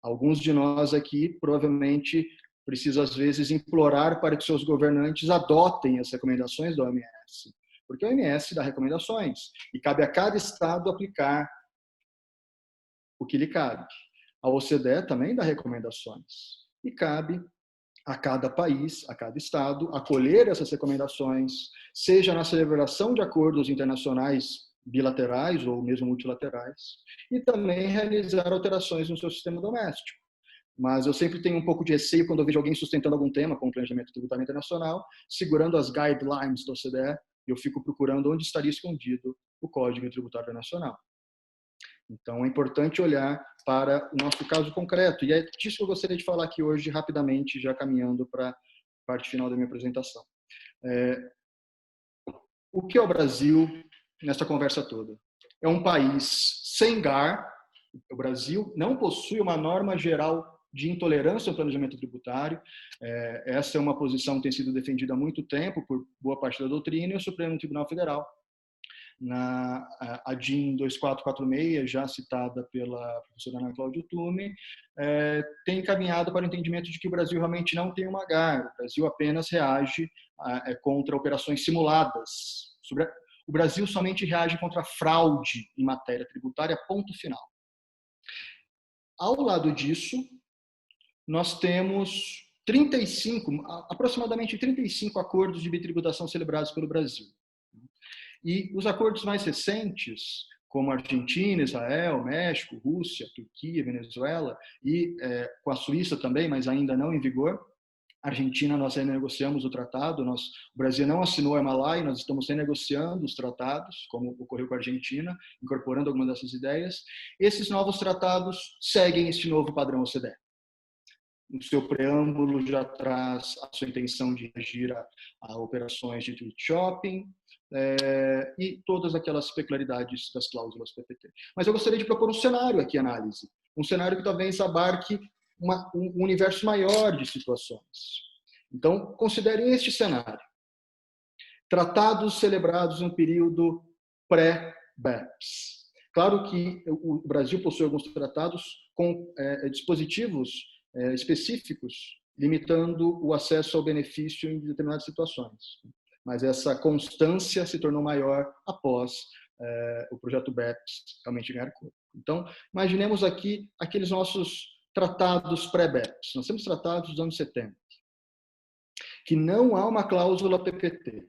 Alguns de nós aqui provavelmente precisam, às vezes, implorar para que seus governantes adotem as recomendações da OMS. Porque a OMS dá recomendações e cabe a cada estado aplicar o que lhe cabe. A OCDE também dá recomendações e cabe a cada país, a cada estado, acolher essas recomendações, seja na celebração de acordos internacionais bilaterais ou mesmo multilaterais, e também realizar alterações no seu sistema doméstico. Mas eu sempre tenho um pouco de receio quando eu vejo alguém sustentando algum tema, como planejamento tributário internacional, segurando as guidelines da OCDE, e eu fico procurando onde estaria escondido o Código Tributário Internacional. Então, é importante olhar para o nosso caso concreto. E é disso que eu gostaria de falar aqui hoje, rapidamente, já caminhando para parte final da minha apresentação. O que é o Brasil nessa conversa toda? É um país sem GAR. O Brasil não possui uma norma geral de intolerância ao planejamento tributário. Essa é uma posição que tem sido defendida há muito tempo por boa parte da doutrina, e o Supremo Tribunal Federal, na ADIM 2446, já citada pela professora Ana Cláudia Tlume, tem encaminhado para o entendimento de que o Brasil realmente não tem uma GAR. O Brasil apenas reage contra operações simuladas. O Brasil somente reage contra fraude em matéria tributária, ponto final. Ao lado disso, nós temos aproximadamente 35 acordos de bitributação celebrados pelo Brasil. E os acordos mais recentes, como Argentina, Israel, México, Rússia, Turquia, Venezuela, e com a Suíça também, mas ainda não em vigor. A Argentina, nós renegociamos o tratado, o Brasil não assinou a MALAI, nós estamos renegociando os tratados, como ocorreu com a Argentina, incorporando algumas dessas ideias. Esses novos tratados seguem este novo padrão OCDE. O seu preâmbulo já traz a sua intenção de reagir a operações de tweet shopping, e todas aquelas peculiaridades das cláusulas PPT. Mas eu gostaria de propor um cenário aqui, análise. Um cenário que talvez abarque um universo maior de situações. Então, considerem este cenário. Tratados celebrados no período pré-BEPS. Claro que o Brasil possui alguns tratados com dispositivos específicos, limitando o acesso ao benefício em determinadas situações. Mas essa constância se tornou maior após o projeto BEPS realmente ganhar corpo. Então, imaginemos aqui aqueles nossos tratados pré-BEPS. Nós temos tratados dos anos 70, que não há uma cláusula PPT.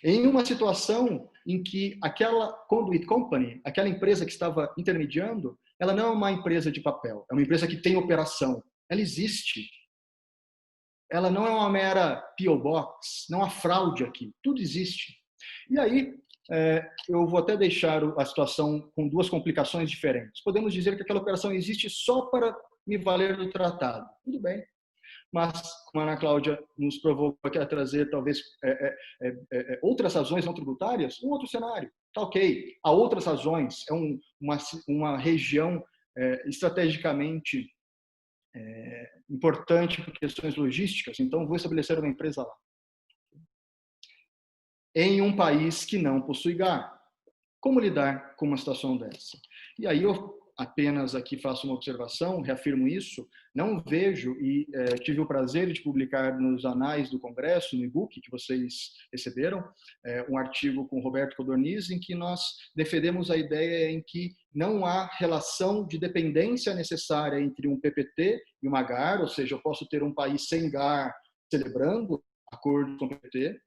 Em uma situação em que aquela conduit company, aquela empresa que estava intermediando, ela não é uma empresa de papel, é uma empresa que tem operação. Ela existe. Ela não é uma mera P.O. Box, não há fraude aqui, tudo existe. E aí, eu vou até deixar a situação com duas complicações diferentes. Podemos dizer que aquela operação existe só para me valer do tratado. Tudo bem. Mas, como a Ana Cláudia nos provou aqui a trazer, talvez, outras razões não tributárias, um outro cenário. Tá ok. Há outras razões. É uma região estrategicamente importante por questões logísticas, então vou estabelecer uma empresa lá. Em um país que não possui GAR. Como lidar com uma situação dessa? E aí eu apenas aqui faço uma observação, reafirmo isso, não vejo e tive o prazer de publicar nos anais do Congresso, no e-book que vocês receberam, um artigo com Roberto Codorniz, em que nós defendemos a ideia em que não há relação de dependência necessária entre um PPT e uma GAR, ou seja, eu posso ter um país sem GAR celebrando acordo com o PPT.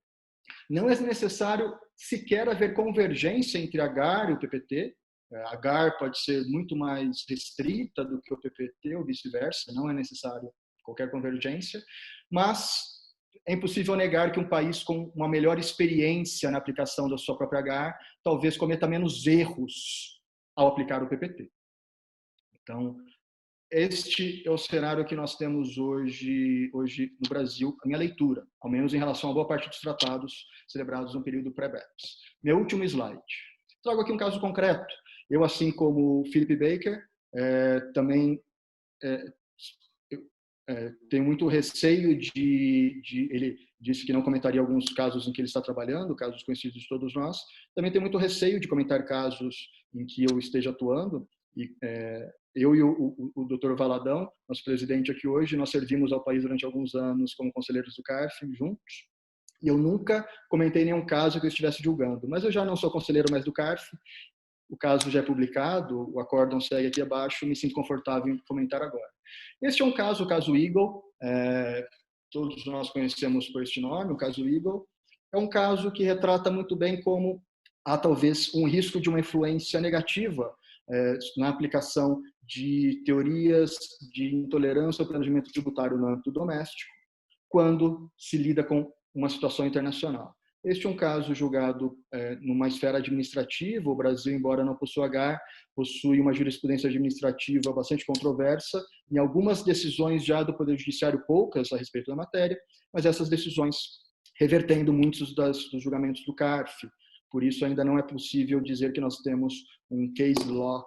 Não é necessário sequer haver convergência entre a GAR e o PPT. A GAR pode ser muito mais restrita do que o PPT ou vice-versa, não é necessário qualquer convergência, mas é impossível negar que um país com uma melhor experiência na aplicação da sua própria GAR talvez cometa menos erros ao aplicar o PPT. Então, este é o cenário que nós temos hoje no Brasil, a minha leitura, ao menos em relação a boa parte dos tratados celebrados no período pré-BEPS. Meu último slide. Trago aqui um caso concreto. Eu, assim como o Philip Baker, também tenho muito receio ele disse que não comentaria alguns casos em que ele está trabalhando, casos conhecidos de todos nós. Também tenho muito receio de comentar casos em que eu esteja atuando. E, eu e o Dr. Valadão, nosso presidente aqui hoje, nós servimos ao país durante alguns anos como conselheiros do CARF juntos. E eu nunca comentei nenhum caso que eu estivesse julgando. Mas eu já não sou conselheiro mais do CARF. O caso já é publicado, o acórdão segue aqui abaixo, me sinto confortável em comentar agora. Este é um caso, o caso Eagle, todos nós conhecemos por este nome, o caso Eagle. É um caso que retrata muito bem como há talvez um risco de uma influência negativa na aplicação de teorias de intolerância ao planejamento tributário no âmbito doméstico, quando se lida com uma situação internacional. Este é um caso julgado numa esfera administrativa. O Brasil, embora não possua GAR, possui uma jurisprudência administrativa bastante controversa, em algumas decisões já do Poder Judiciário, poucas a respeito da matéria, mas essas decisões revertendo muitos dos julgamentos do CARF. Por isso, ainda não é possível dizer que nós temos um case law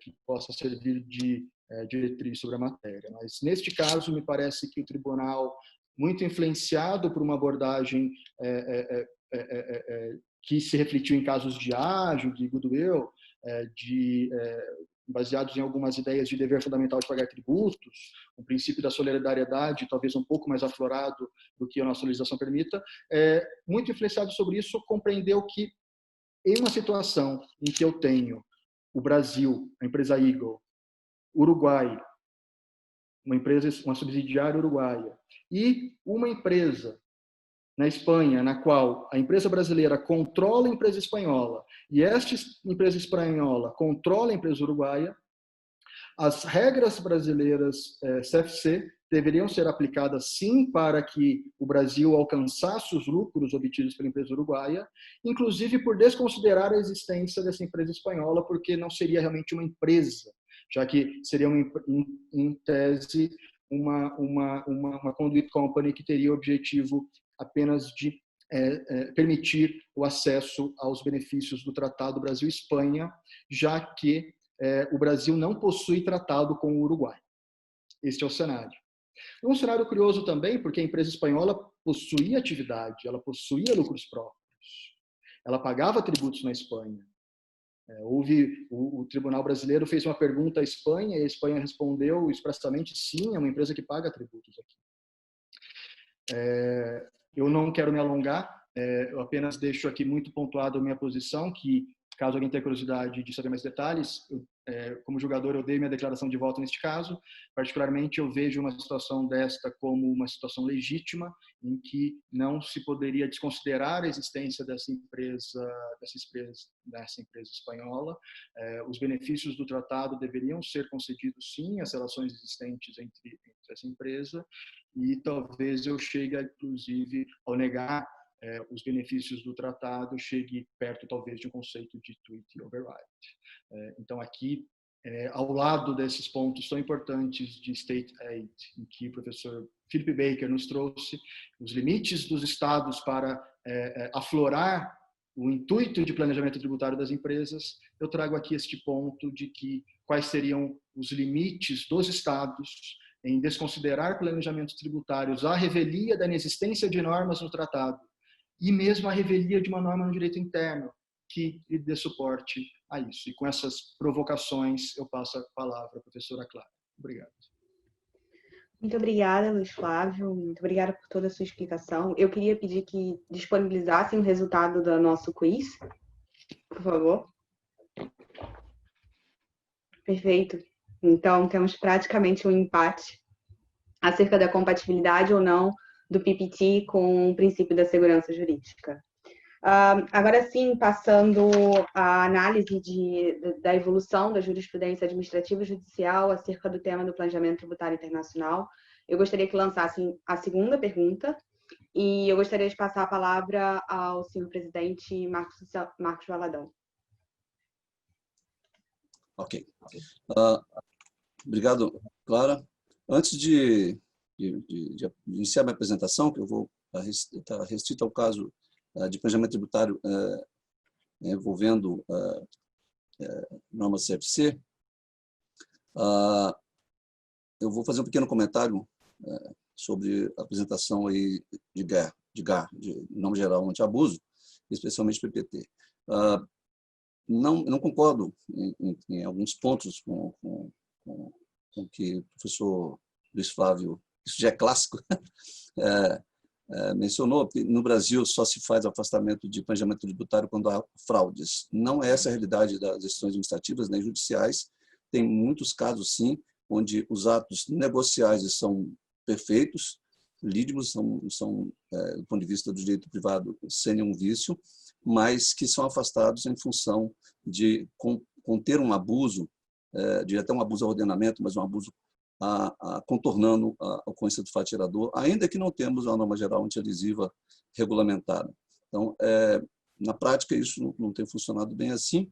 que possa servir de diretriz sobre a matéria. Mas, neste caso, me parece que o tribunal, muito influenciado por uma abordagem que se refletiu em casos de ágio, de goodwill, baseados em algumas ideias de dever fundamental de pagar tributos, o princípio da solidariedade, talvez um pouco mais aflorado do que a nossa legislação permita, muito influenciado sobre isso, compreendeu que, em uma situação em que eu tenho o Brasil, a empresa Eagle, Uruguai, uma subsidiária uruguaia, e uma empresa na Espanha, na qual a empresa brasileira controla a empresa espanhola e esta empresa espanhola controla a empresa uruguaia, as regras brasileiras CFC deveriam ser aplicadas sim para que o Brasil alcançasse os lucros obtidos pela empresa uruguaia, inclusive por desconsiderar a existência dessa empresa espanhola, porque não seria realmente uma empresa, já que seria, em tese, uma conduit company que teria o objetivo apenas de permitir o acesso aos benefícios do Tratado Brasil-Espanha, já que o Brasil não possui tratado com o Uruguai. Este é o cenário. É um cenário curioso também, porque a empresa espanhola possuía atividade, ela possuía lucros próprios, ela pagava tributos na Espanha. O Tribunal Brasileiro fez uma pergunta à Espanha e a Espanha respondeu expressamente: sim, é uma empresa que paga tributos aqui. Eu não quero me alongar, eu apenas deixo aqui muito pontuado a minha posição, que, caso alguém tenha curiosidade de saber mais detalhes, como julgador eu dei minha declaração de voto neste caso. Particularmente, eu vejo uma situação desta como uma situação legítima, em que não se poderia desconsiderar a existência dessa empresa espanhola. Os benefícios do tratado deveriam ser concedidos, sim, às relações existentes entre essa empresa, e talvez eu chegue, inclusive, ao negar os benefícios do tratado, chegue perto, talvez, de um conceito de treaty override. Então, aqui, ao lado desses pontos tão importantes de state aid, em que o professor Philip Baker nos trouxe os limites dos estados para aflorar o intuito de planejamento tributário das empresas, eu trago aqui este ponto de que quais seriam os limites dos estados em desconsiderar planejamentos tributários à revelia da inexistência de normas no tratado, e mesmo a revelia de uma norma no direito interno que dê suporte a isso. E com essas provocações, eu passo a palavra à professora Clara. Obrigado. Muito obrigada, Luiz Flávio. Muito obrigada por toda a sua explicação. Eu queria pedir que disponibilizassem o resultado do nosso quiz, por favor. Perfeito. Então, temos praticamente um empate acerca da compatibilidade ou não do PPT com o princípio da segurança jurídica. Agora sim, passando à análise da evolução da jurisprudência administrativa e judicial acerca do tema do planejamento tributário internacional, eu gostaria que lançassem a segunda pergunta e eu gostaria de passar a palavra ao senhor presidente Marcos Valadão. Ok. Obrigado, Clara. Antes de iniciar minha apresentação, que eu vou estar restrito ao caso de planejamento tributário envolvendo normas CFC, eu vou fazer um pequeno comentário sobre a apresentação aí de GAR, de norma geral anti-abuso, especialmente PPT. Não concordo em alguns pontos com o que o professor Luiz Flávio, isso já é clássico, mencionou. No Brasil só se faz afastamento de planejamento tributário quando há fraudes. Não é essa a realidade das decisões administrativas nem judiciais. Tem muitos casos, sim, onde os atos negociais são perfeitos, lídigos, são do ponto de vista do direito privado, sem nenhum vício, mas que são afastados em função de conter um abuso, de até um abuso ao ordenamento, mas um abuso contornando a ocorrência do fatirador, ainda que não temos uma norma geral antiadesiva regulamentada. Então, na prática, isso não tem funcionado bem assim.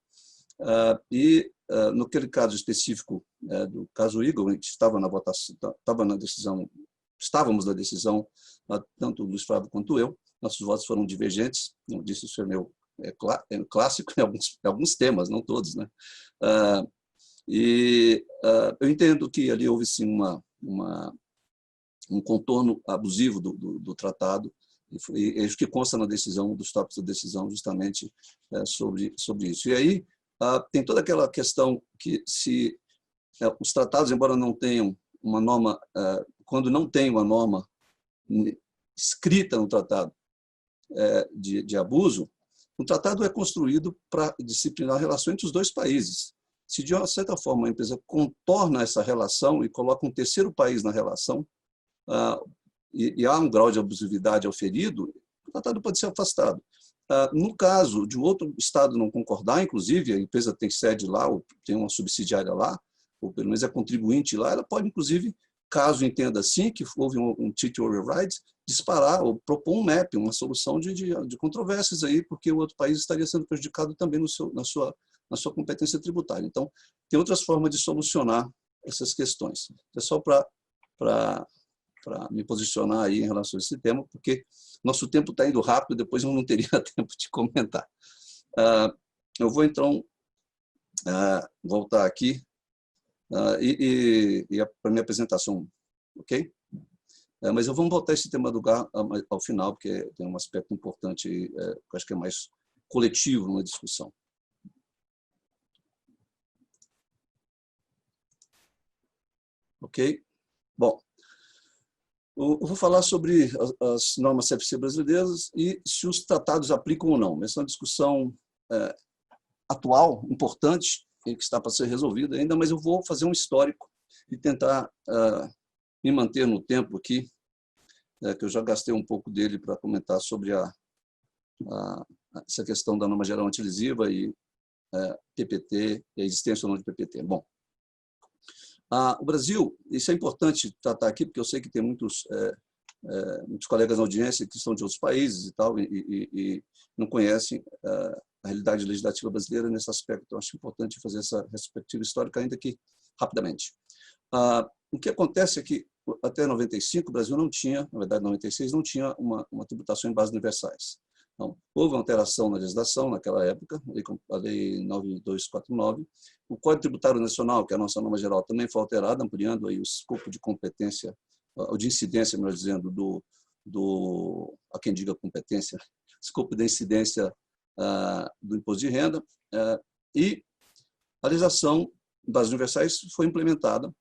Naquele caso específico do caso Eagle, a gente estava na votação, estávamos na decisão, tanto o Luiz Flávio quanto eu, nossos votos foram divergentes, não disse isso é clássico em alguns temas, não todos, né? Eu entendo que ali houve sim um contorno abusivo do tratado, e é isso que consta na decisão, dos tópicos da decisão, justamente sobre isso. E aí tem toda aquela questão que se os tratados, embora não tenham uma norma, quando não tem uma norma escrita no tratado de abuso, o tratado é construído para disciplinar a relação entre os dois países. Se, de uma certa forma, a empresa contorna essa relação e coloca um terceiro país na relação, e há um grau de abusividade auferido, o tratado pode ser afastado. No caso de um outro Estado não concordar, inclusive, a empresa tem sede lá, ou tem uma subsidiária lá, ou pelo menos é contribuinte lá, ela pode, inclusive, caso entenda assim, que houve um treaty override, disparar ou propor um MAP, uma solução de controvérsias aí, porque o outro país estaria sendo prejudicado também na sua competência tributária. Então, tem outras formas de solucionar essas questões. É só para me posicionar aí em relação a esse tema, porque nosso tempo está indo rápido, depois eu não teria tempo de comentar. Eu vou, então, voltar aqui para a minha apresentação, ok? Mas eu vou voltar a esse tema do GAR ao final, porque tem um aspecto importante, que eu acho que é mais coletivo na discussão. Ok? Bom, eu vou falar sobre as normas CFC brasileiras e se os tratados aplicam ou não. Essa é uma discussão atual, importante, que está para ser resolvida ainda, mas eu vou fazer um histórico e tentar me manter no tempo aqui, que eu já gastei um pouco dele para comentar sobre essa questão da norma geral antilesiva e PPT, e a existência ou não de PPT. Bom, o Brasil, isso é importante tratar aqui, porque eu sei que tem muitos colegas na audiência que são de outros países e tal, e não conhecem a realidade legislativa brasileira nesse aspecto. Então, acho importante fazer essa perspectiva histórica, ainda que rapidamente. O que acontece é que, até 95, o Brasil não tinha, na verdade, 96, não tinha uma tributação em bases universais. Então, houve uma alteração na legislação naquela época, a Lei 9249. O Código Tributário Nacional, que é a nossa norma geral, também foi alterado, ampliando aí o escopo de competência, ou de incidência, melhor dizendo, a quem diga competência, escopo de incidência do imposto de renda, e a legislação em bases universais foi implementada.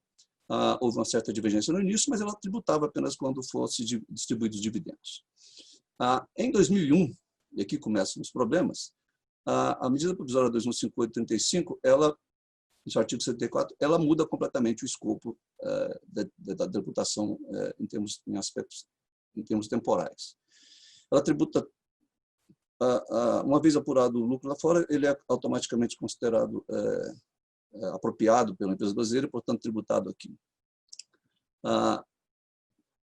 Houve uma certa divergência no início, mas ela tributava apenas quando fosse distribuídos os dividendos. Em 2001, e aqui começam os problemas, a medida provisória 2058/35, ela, no artigo 74, ela muda completamente o escopo da tributação em termos temporais. Ela tributa, uma vez apurado o lucro lá fora, ele é automaticamente considerado apropriado pela empresa brasileira e, portanto, tributado aqui.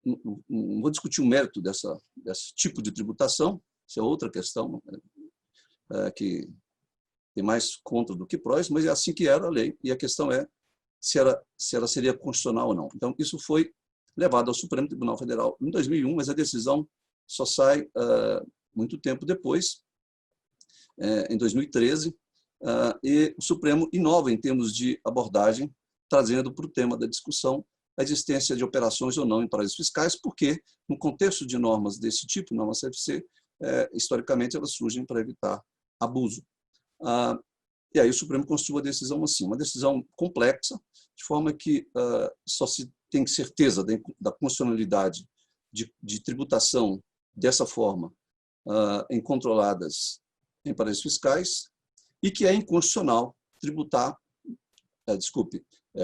Não vou discutir o mérito desse tipo de tributação, isso é outra questão, que tem mais contra do que prós, mas é assim que era a lei, e a questão é se ela seria constitucional ou não. Então, isso foi levado ao Supremo Tribunal Federal em 2001, mas a decisão só sai muito tempo depois, em 2013, e o Supremo inova em termos de abordagem, trazendo para o tema da discussão a existência de operações ou não em paraísos fiscais, porque, no contexto de normas desse tipo, normas CFC, historicamente, elas surgem para evitar abuso. E aí o Supremo constituiu a decisão assim, uma decisão complexa, de forma que só se tem certeza da constitucionalidade de tributação dessa forma em controladas em paraísos fiscais, e que é inconstitucional tributar,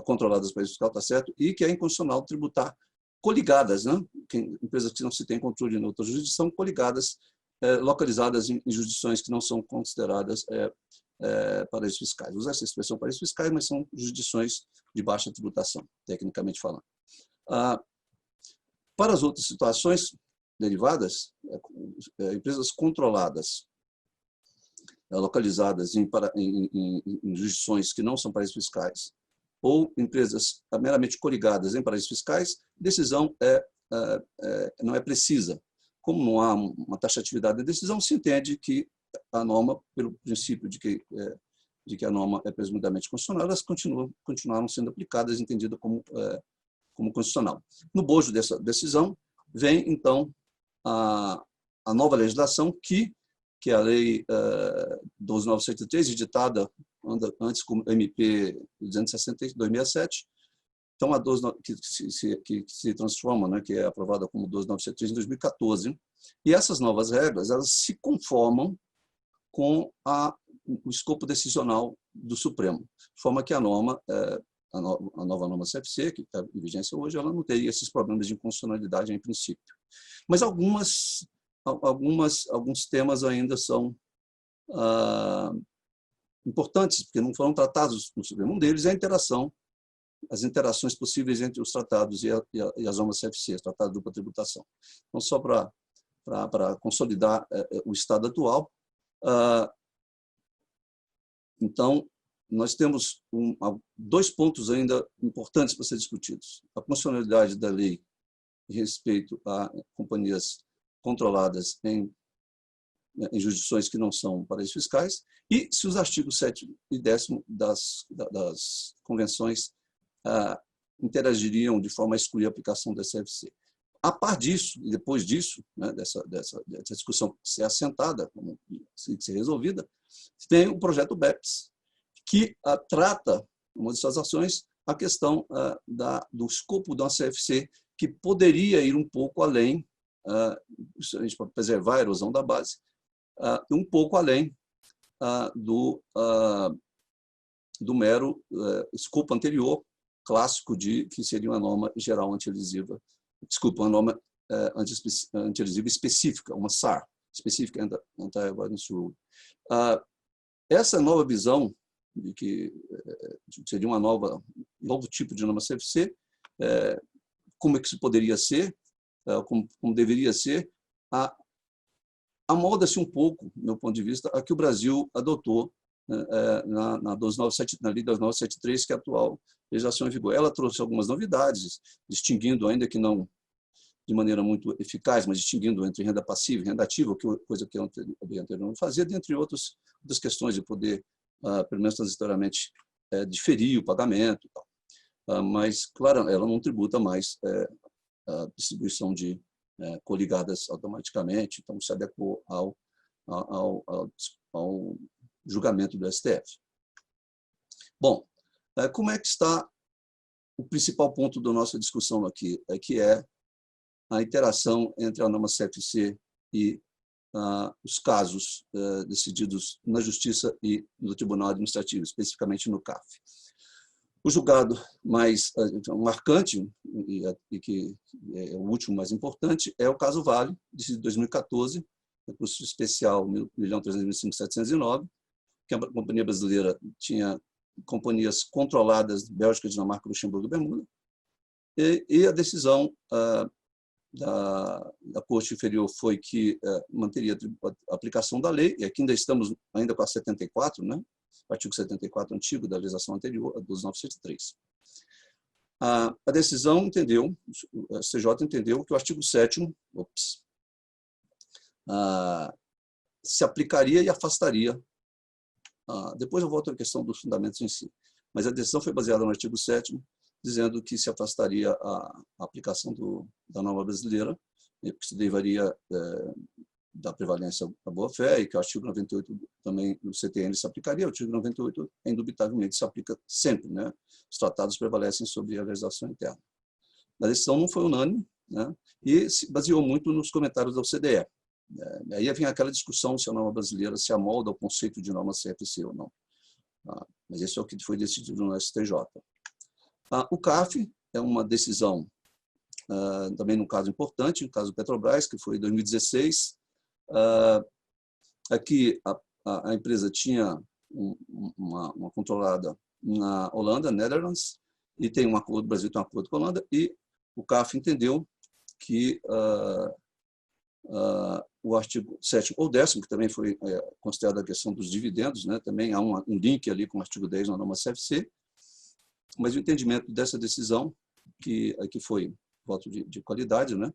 controladas para paraísos fiscais, está certo, e que é inconstitucional tributar coligadas, né? Empresas que não se tem controle em outra jurisdição, coligadas, localizadas em jurisdições que não são consideradas paraísos fiscais. Usar essa expressão paraísos fiscais, mas são jurisdições de baixa tributação, tecnicamente falando. Para as outras situações, derivadas, empresas controladas, localizadas em jurisdições que não são paraísos fiscais, ou empresas meramente coligadas em paraísos fiscais, decisão não é precisa. Como não há uma taxatividade da decisão, se entende que a norma, pelo princípio de que a norma é presumidamente constitucional, elas continuaram sendo aplicadas, entendidas como constitucional. No bojo dessa decisão, vem, então, a nova legislação, que é a Lei 12.903, editada antes como MP 260/2007, então a 12, que se transforma, né, que é aprovada como 12.903 em 2014, e essas novas regras, elas se conformam com o escopo decisional do Supremo, de forma que a nova norma CFC, que está em vigência hoje, ela não teria esses problemas de inconstitucionalidade em princípio. Mas alguns temas ainda são importantes, porque não foram tratados no Supremo. Um deles é as interações possíveis entre os tratados e as normas CFC, os tratados de dupla tributação. Então, só para consolidar o estado atual, então, nós temos dois pontos ainda importantes para ser discutidos. A constitucionalidade da lei em respeito a companhias controladas em jurisdições que não são paraísos fiscais, e se os artigos 7 e 10 das convenções interagiriam de forma a excluir a aplicação da CFC. A par disso, e depois disso, né, dessa discussão ser assentada, ser resolvida, tem o projeto BEPS, que trata, uma de suas ações, a questão do escopo da CFC, que poderia ir um pouco além, para preservar a erosão da base, um pouco além do mero escopo anterior, clássico, que seria uma norma geral anti-elisiva, uma norma anti-elisiva específica, uma SAR, Specific Anti-Avoidance Rule. Essa nova visão de que seria um novo tipo de norma CFC, como é que isso poderia ser, como deveria ser, amolda-se um pouco, do meu ponto de vista, a que o Brasil adotou na Lei 12.973, que é a atual legislação em vigor. Ela trouxe algumas novidades, distinguindo, ainda que não de maneira muito eficaz, mas distinguindo entre renda passiva e renda ativa, coisa que a lei anterior não fazia, dentre outras questões de poder, pelo menos transitoriamente, diferir o pagamento. Mas, claro, ela não tributa mais a distribuição de coligadas automaticamente, então se adequou ao julgamento do STF. Bom, como é que está o principal ponto da nossa discussão aqui, que é a interação entre a norma CFC e os casos decididos na Justiça e no Tribunal Administrativo, especificamente no CAF. O julgado mais marcante, e que é o último mais importante, é o caso Vale, de 2014, recurso especial 1.325.709, que a companhia brasileira tinha companhias controladas de Bélgica, Dinamarca, Luxemburgo e Bermuda, e a decisão da Corte Inferior foi que manteria a aplicação da lei, e aqui ainda estamos com a 74, né? O artigo 74 antigo da legislação anterior, a 12.973. A decisão entendeu, a CJ entendeu que o artigo 7º se aplicaria e afastaria. Depois eu volto à questão dos fundamentos em si, mas a decisão foi baseada no artigo 7º, dizendo que se afastaria a aplicação da norma brasileira, porque se derivaria da prevalência da boa-fé, e que o artigo 98 também no CTN se aplicaria. O artigo 98, indubitavelmente, se aplica sempre, né? Os tratados prevalecem sobre a legislação interna. A decisão não foi unânime, né? E se baseou muito nos comentários da OCDE. Aí vem aquela discussão se a norma brasileira se amolda ao conceito de norma CFC ou não. Mas isso é o que foi decidido no STJ. O CAF é uma decisão, também num caso importante, no caso do Petrobras, que foi em 2016. Aqui a empresa tinha uma controlada na Holanda, Netherlands, e tem um acordo, o Brasil tem um acordo com a Holanda, e o CAF entendeu que o artigo 7º ou 10º, que também foi considerada a questão dos dividendos, né? Também há um link ali com o artigo 10 na norma CFC, mas o entendimento dessa decisão, que aqui foi voto de qualidade, né?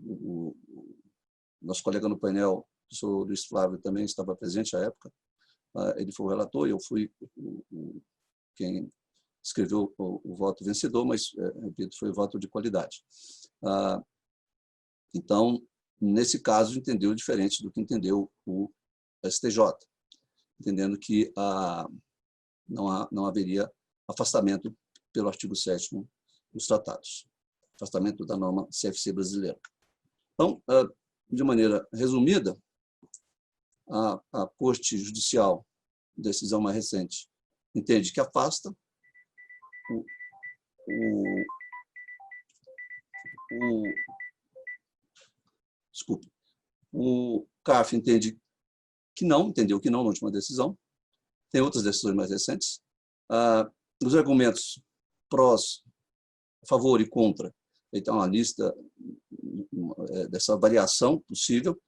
O nosso colega no painel, o professor Luiz Flávio, também estava presente à época. Ele foi o relator e eu fui quem escreveu o voto vencedor, mas, repito, foi o voto de qualidade. Então, nesse caso, entendeu diferente do que entendeu o STJ, entendendo que não haveria afastamento pelo artigo 7º dos tratados, afastamento da norma CFC brasileira. Então, de maneira resumida, a Corte Judicial, decisão mais recente, entende que afasta, o CARF entendeu que não na última decisão. Tem outras decisões mais recentes. Os argumentos prós, a favor e contra, então uma lista dessa variação possível.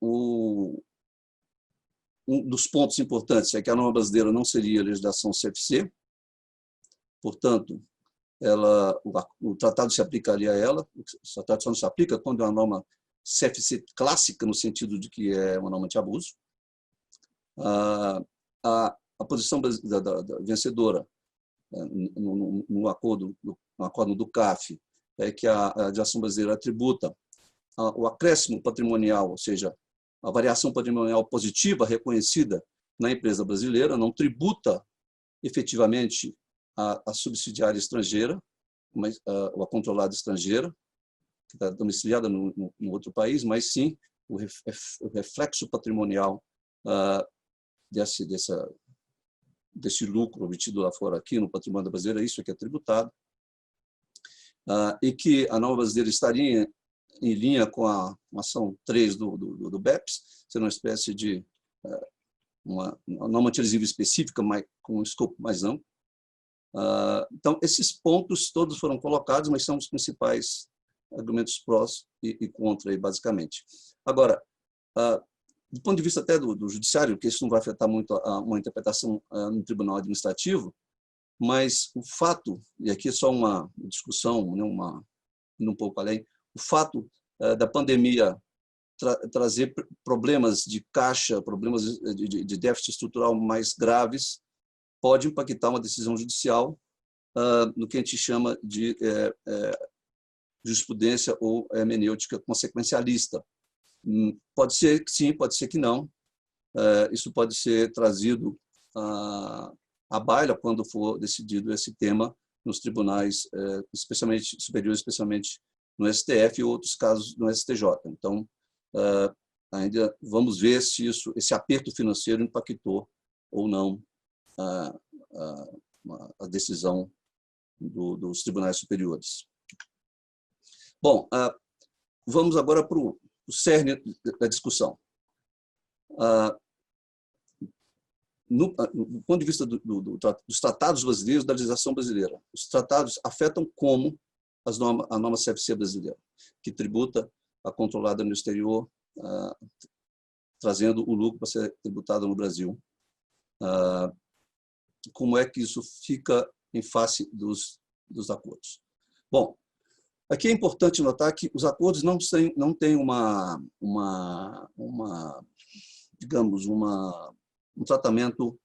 Um dos pontos importantes é que a norma brasileira não seria legislação CFC, portanto, o tratado se aplicaria a ela. O tratado só não se aplica quando é uma norma CFC clássica, no sentido de que é uma norma anti-abuso. A posição da vencedora no acordo do CAF é que a legislação brasileira tributa o acréscimo patrimonial, ou seja, a variação patrimonial positiva reconhecida na empresa brasileira, não tributa efetivamente a subsidiária estrangeira, mas a controlada estrangeira, que está domiciliada no outro país, mas sim o reflexo patrimonial desse lucro obtido lá fora, aqui no patrimônio brasileiro, isso é que é tributado, e que a norma brasileira estaria em linha com a ação 3 do BEPS, sendo uma espécie de uma norma anti-elisível específica, mas com um escopo mais amplo. Então, esses pontos todos foram colocados, mas são os principais argumentos prós e contra, basicamente. Agora, do ponto de vista até do judiciário, que isso não vai afetar muito uma interpretação no tribunal administrativo, mas o fato, e aqui é só uma discussão, né, indo um pouco além, o fato da pandemia trazer problemas de caixa, problemas de déficit estrutural mais graves, pode impactar uma decisão judicial no que a gente chama de jurisprudência ou hermenêutica consequencialista. Pode ser que sim, pode ser que não. Isso pode ser trazido à baila quando for decidido esse tema nos tribunais, especialmente superiores, especialmente no STF e outros casos no STJ. Então, ainda vamos ver se esse aperto financeiro impactou ou não a decisão dos tribunais superiores. Bom, vamos agora para o cerne da discussão. Do ponto de vista dos tratados brasileiros, da legislação brasileira, os tratados afetam como a norma CFC brasileira, que tributa a controlada no exterior, trazendo o lucro para ser tributado no Brasil. Como é que isso fica em face dos acordos? Bom, aqui é importante notar que os acordos não têm digamos, um tratamento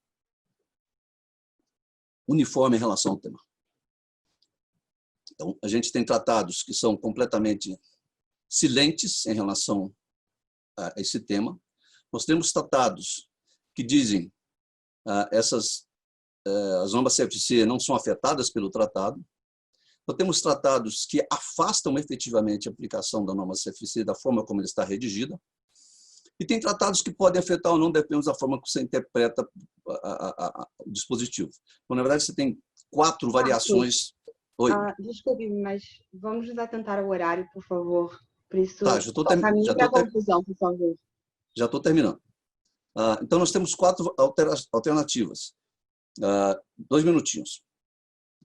uniforme em relação ao tema. Então, a gente tem tratados que são completamente silentes em relação a esse tema. Nós temos tratados que dizem as normas CFC não são afetadas pelo tratado. Nós temos tratados que afastam efetivamente a aplicação da norma CFC da forma como ele está redigida. E tem tratados que podem afetar ou não, dependendo da forma que você interpreta o dispositivo. Então, na verdade, você tem 4 variações. Oi. Desculpe, mas vamos nos atentar ao horário, por favor. Por isso, tá, já estou terminando. Então, nós temos 4 alternativas. 2 minutinhos.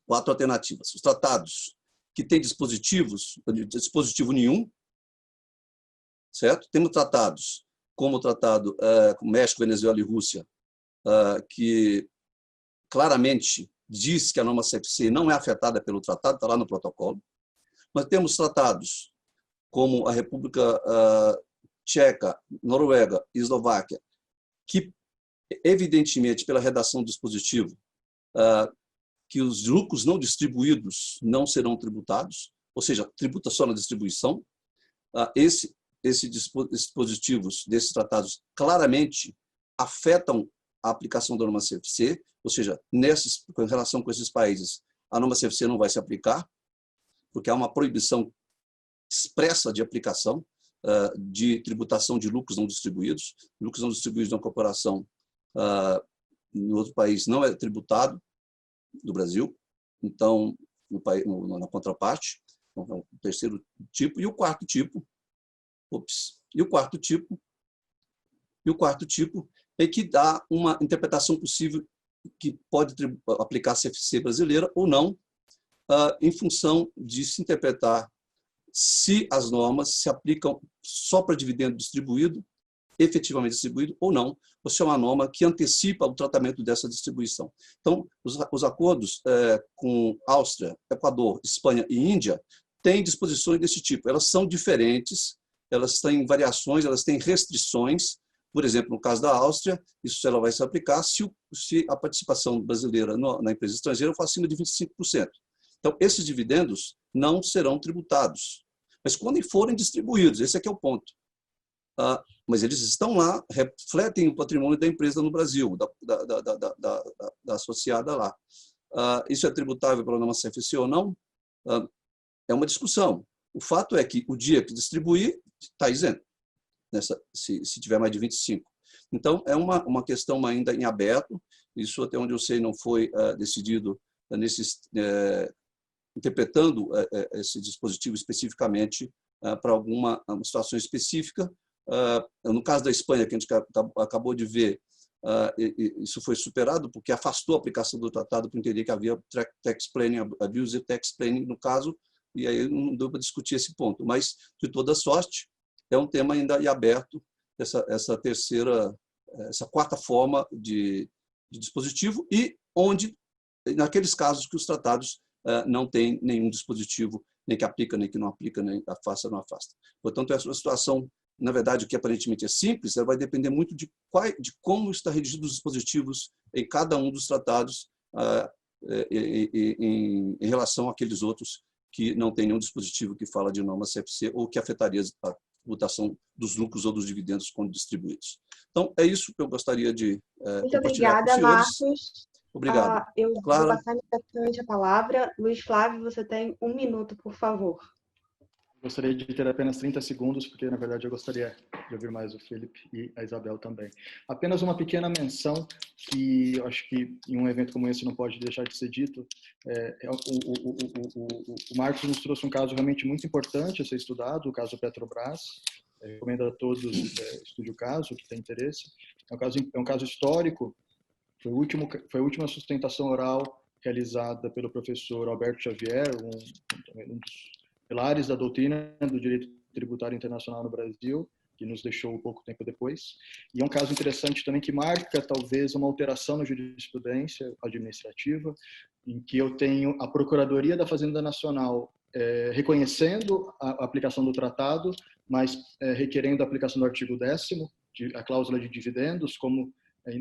4 alternativas. Os tratados que têm dispositivo nenhum, certo? Temos tratados como o tratado com México, Venezuela e Rússia, que claramente diz que a norma CFC não é afetada pelo tratado, está lá no protocolo. Nós temos tratados como a República Tcheca, Noruega e Eslováquia, que, evidentemente, pela redação do dispositivo, que os lucros não distribuídos não serão tributados, ou seja, tributa só na distribuição. Esses dispositivos desses tratados claramente afetam a aplicação da norma CFC, ou seja, em relação com esses países, a norma CFC não vai se aplicar, porque há uma proibição expressa de aplicação de tributação de lucros não distribuídos. Lucros não distribuídos na corporação no outro país não é tributado no Brasil, então, na contraparte, então, é o terceiro tipo. E o quarto tipo, é que dá uma interpretação possível que pode aplicar a CFC brasileira ou não, em função de se interpretar se as normas se aplicam só para dividendo distribuído, efetivamente distribuído ou não, ou se é uma norma que antecipa o tratamento dessa distribuição. Então, os acordos com Áustria, Equador, Espanha e Índia têm disposições desse tipo. Elas são diferentes, elas têm variações, elas têm restrições. Por exemplo, no caso da Áustria, isso ela vai se aplicar se a participação brasileira na empresa estrangeira for acima de 25%. Então, esses dividendos não serão tributados. Mas quando forem distribuídos, esse aqui é o ponto. Mas eles estão lá, refletem o patrimônio da empresa no Brasil, da associada lá. Isso é tributável pela norma CFC ou não? É uma discussão. O fato é que o dia que distribuir, está isento, se tiver mais de 25%. Então, é uma questão ainda em aberto. Isso, até onde eu sei, não foi decidido interpretando esse dispositivo especificamente para alguma situação específica. No caso da Espanha, que a gente acabou de ver, isso foi superado porque afastou a aplicação do tratado por entender que havia tax planning, abuse tax planning no caso, e aí não deu para discutir esse ponto. Mas, de toda sorte, é um tema ainda aberto, essa quarta forma de dispositivo, e onde, naqueles casos que os tratados não têm nenhum dispositivo, nem que aplica, nem que não aplica, nem afasta, não afasta. Portanto, essa situação, na verdade, o que aparentemente é simples, ela vai depender muito de como está redigido os dispositivos em cada um dos tratados em relação àqueles outros que não tem nenhum dispositivo que fala de norma CFC ou que afetaria a tributação dos lucros ou dos dividendos quando distribuídos. Então, é isso que eu gostaria de compartilhar com os senhores. Marcos. Obrigado. Eu Clara. vou passar imediatamente a palavra. Luiz Flávio, você tem 1 minuto, por favor. Gostaria de ter apenas 30 segundos, porque, na verdade, eu gostaria de ouvir mais o Felipe e a Isabel também. Apenas uma pequena menção que eu acho que em um evento como esse não pode deixar de ser dito. O Marcos nos trouxe um caso realmente muito importante a ser estudado, o caso Petrobras. Recomendo a todos estudem o caso, que tem interesse. É um caso histórico. Foi a última sustentação oral realizada pelo professor Alberto Xavier, um dos pilares da doutrina do direito tributário internacional no Brasil, que nos deixou pouco tempo depois. E é um caso interessante também que marca, talvez, uma alteração na jurisprudência administrativa, em que eu tenho a Procuradoria da Fazenda Nacional reconhecendo a aplicação do tratado, mas requerendo a aplicação do artigo 10º, a cláusula de dividendos, como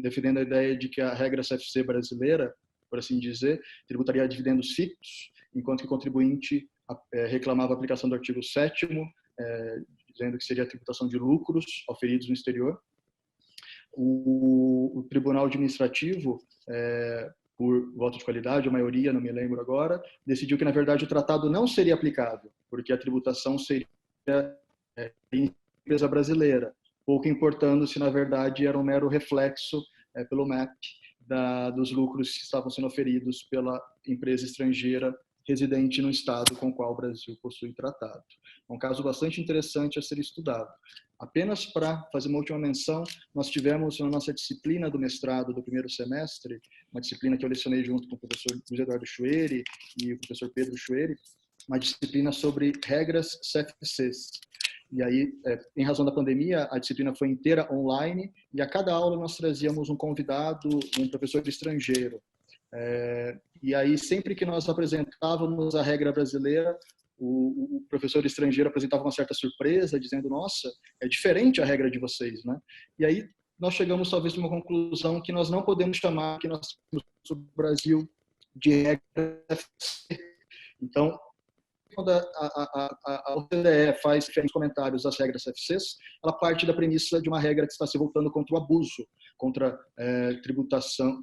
defendendo a ideia de que a regra CFC brasileira, por assim dizer, tributaria dividendos fictos, enquanto que o contribuinte reclamava a aplicação do artigo 7º, dizendo que seria a tributação de lucros auferidos no exterior. O Tribunal Administrativo, por voto de qualidade, a maioria, não me lembro agora, decidiu que, na verdade, o tratado não seria aplicável, porque a tributação seria em empresa brasileira, pouco importando se, na verdade, era um mero reflexo pelo MAP dos lucros que estavam sendo oferidos pela empresa estrangeira residente no estado com o qual o Brasil possui tratado. É um caso bastante interessante a ser estudado. Apenas para fazer uma última menção, nós tivemos na nossa disciplina do mestrado do primeiro semestre, uma disciplina que eu lecionei junto com o professor Luiz Eduardo Chueri e o professor Pedro Chueri, uma disciplina sobre regras CFCs. E aí, em razão da pandemia, a disciplina foi inteira online e a cada aula nós trazíamos um convidado, um professor estrangeiro. E aí, sempre que nós apresentávamos a regra brasileira, o professor estrangeiro apresentava uma certa surpresa, dizendo, nossa, é diferente a regra de vocês, né? E aí, nós chegamos talvez a uma conclusão que nós não podemos chamar que nós temos o Brasil de regra CFC. Então, quando a OCDE faz diferentes comentários às regras CFCs, ela parte da premissa de uma regra que está se voltando contra o abuso, contra tributação,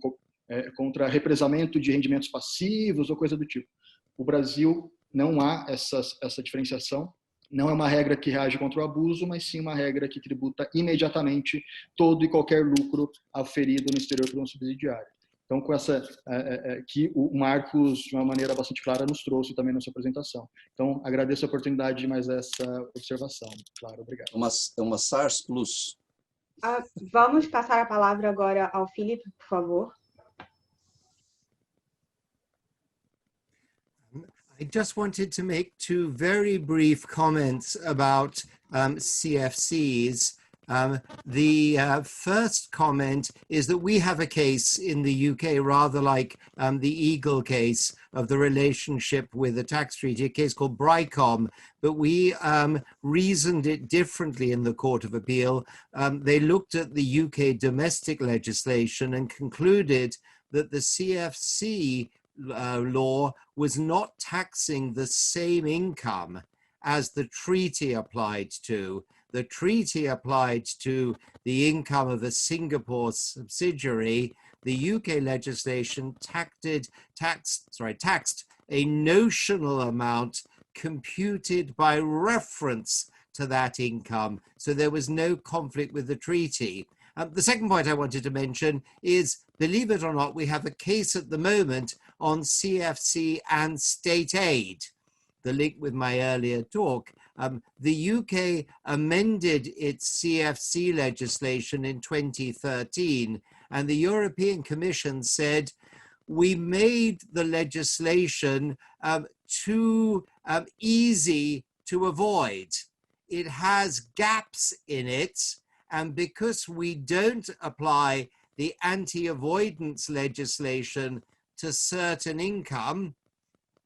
contra represamento de rendimentos passivos ou coisa do tipo. O Brasil não há essa diferenciação, não é uma regra que reage contra o abuso, mas sim uma regra que tributa imediatamente todo e qualquer lucro aferido no exterior por um subsidiário. Então, com essa que o Marcos, de uma maneira bastante clara, nos trouxe também na sua apresentação. Então, agradeço a oportunidade de mais essa observação. Claro, obrigado. É uma SARS Plus. Vamos passar a palavra agora ao Filipe, por favor. I just wanted to make two very brief comments about CFCs. The first comment is that we have a case in the UK, rather like the Eagle case of the relationship with the tax treaty, a case called BRICOM, but we reasoned it differently in the Court of Appeal. They looked at the UK domestic legislation and concluded that the CFC law was not taxing the same income as the treaty applied to. The treaty applied to the income of a Singapore subsidiary. The UK legislation taxed a notional amount computed by reference to that income. So there was no conflict with the treaty. The second point I wanted to mention is, believe it or not, we have a case at the moment on CFC and state aid. The link with my earlier talk. The UK amended its CFC legislation in 2013, and the European Commission said, we made the legislation too easy to avoid. It has gaps in it, and because we don't apply the anti-avoidance legislation to certain income,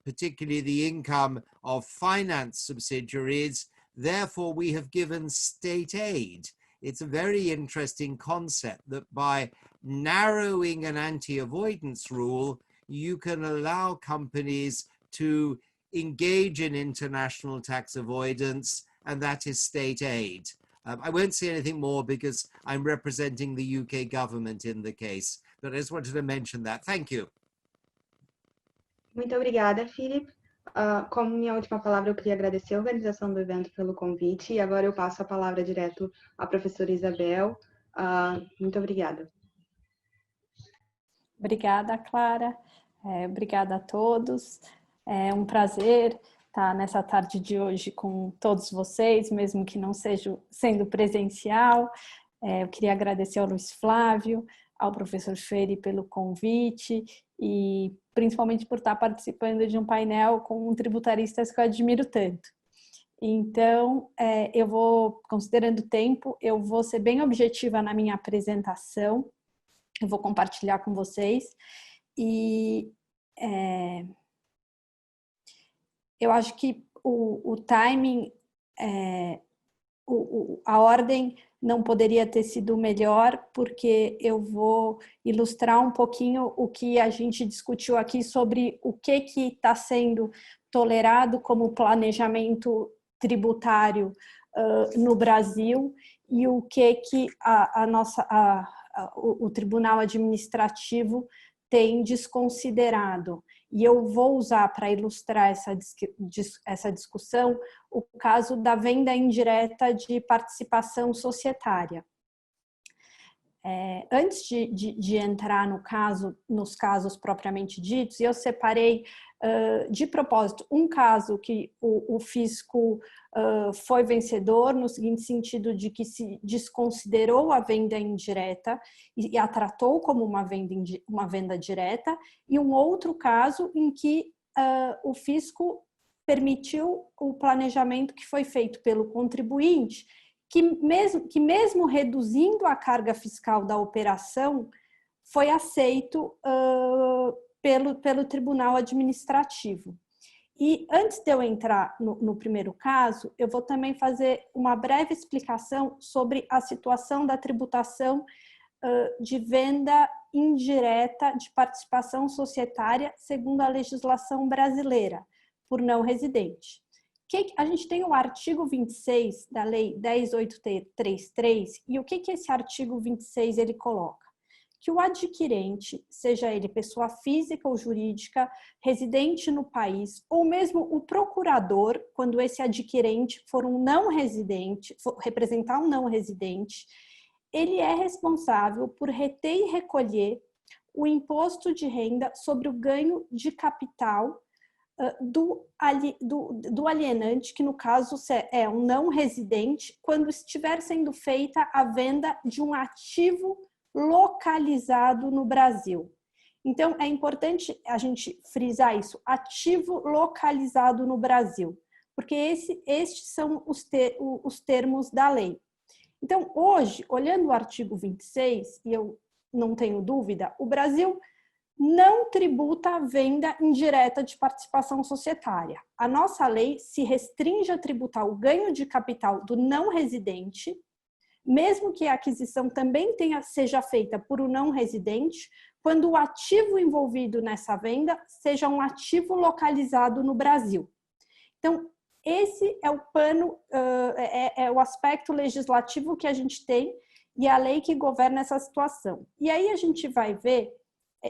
particularly the income of finance subsidiaries, therefore we have given state aid. It's a very interesting concept that by narrowing an anti-avoidance rule, you can allow companies to engage in international tax avoidance, and that is state aid. I won't say anything more because I'm representing the UK government in the case, but I just wanted to mention that. Thank you. Muito obrigada, Filipe. Como minha última palavra, eu queria agradecer a organização do evento pelo convite e agora eu passo a palavra direto à professora Isabel. Muito obrigada. Obrigada, Clara. Obrigada a todos. É um prazer estar nessa tarde de hoje com todos vocês, mesmo que não seja sendo presencial. Eu queria agradecer ao Luiz Flávio, ao professor Chueri pelo convite e principalmente por estar participando de um painel com tributaristas que eu admiro tanto. Então, eu vou, considerando o tempo, eu vou ser bem objetiva na minha apresentação, eu vou compartilhar com vocês e eu acho que o timing, a ordem não poderia ter sido melhor, porque eu vou ilustrar um pouquinho o que a gente discutiu aqui sobre o que está sendo tolerado como planejamento tributário no Brasil e o que o Tribunal Administrativo tem desconsiderado. E eu vou usar para ilustrar essa discussão o caso da venda indireta de participação societária. Antes de entrar nos casos propriamente ditos, eu separei de propósito um caso que o fisco foi vencedor, no seguinte sentido de que se desconsiderou a venda indireta e a tratou como uma venda direta, e um outro caso em que o fisco permitiu o planejamento que foi feito pelo contribuinte, que mesmo reduzindo a carga fiscal da operação, foi aceito pelo Tribunal Administrativo. E antes de eu entrar no primeiro caso, eu vou também fazer uma breve explicação sobre a situação da tributação de venda indireta de participação societária segundo a legislação brasileira, por não residente. A gente tem o artigo 26 da Lei 10.833, e o que esse artigo 26 ele coloca? Que o adquirente, seja ele pessoa física ou jurídica, residente no país, ou mesmo o procurador, quando esse adquirente for um não residente, representar um não residente, ele é responsável por reter e recolher o imposto de renda sobre o ganho de capital do alienante, que no caso é um não residente, quando estiver sendo feita a venda de um ativo localizado no Brasil. Então, é importante a gente frisar isso, ativo localizado no Brasil, porque estes são os termos da lei. Então, hoje, olhando o artigo 26, e eu não tenho dúvida, o Brasil não tributa a venda indireta de participação societária. A nossa lei se restringe a tributar o ganho de capital do não residente, mesmo que a aquisição também seja feita por um não residente, quando o ativo envolvido nessa venda seja um ativo localizado no Brasil. Então, esse é o pano, é o aspecto legislativo que a gente tem e a lei que governa essa situação. E aí a gente vai ver,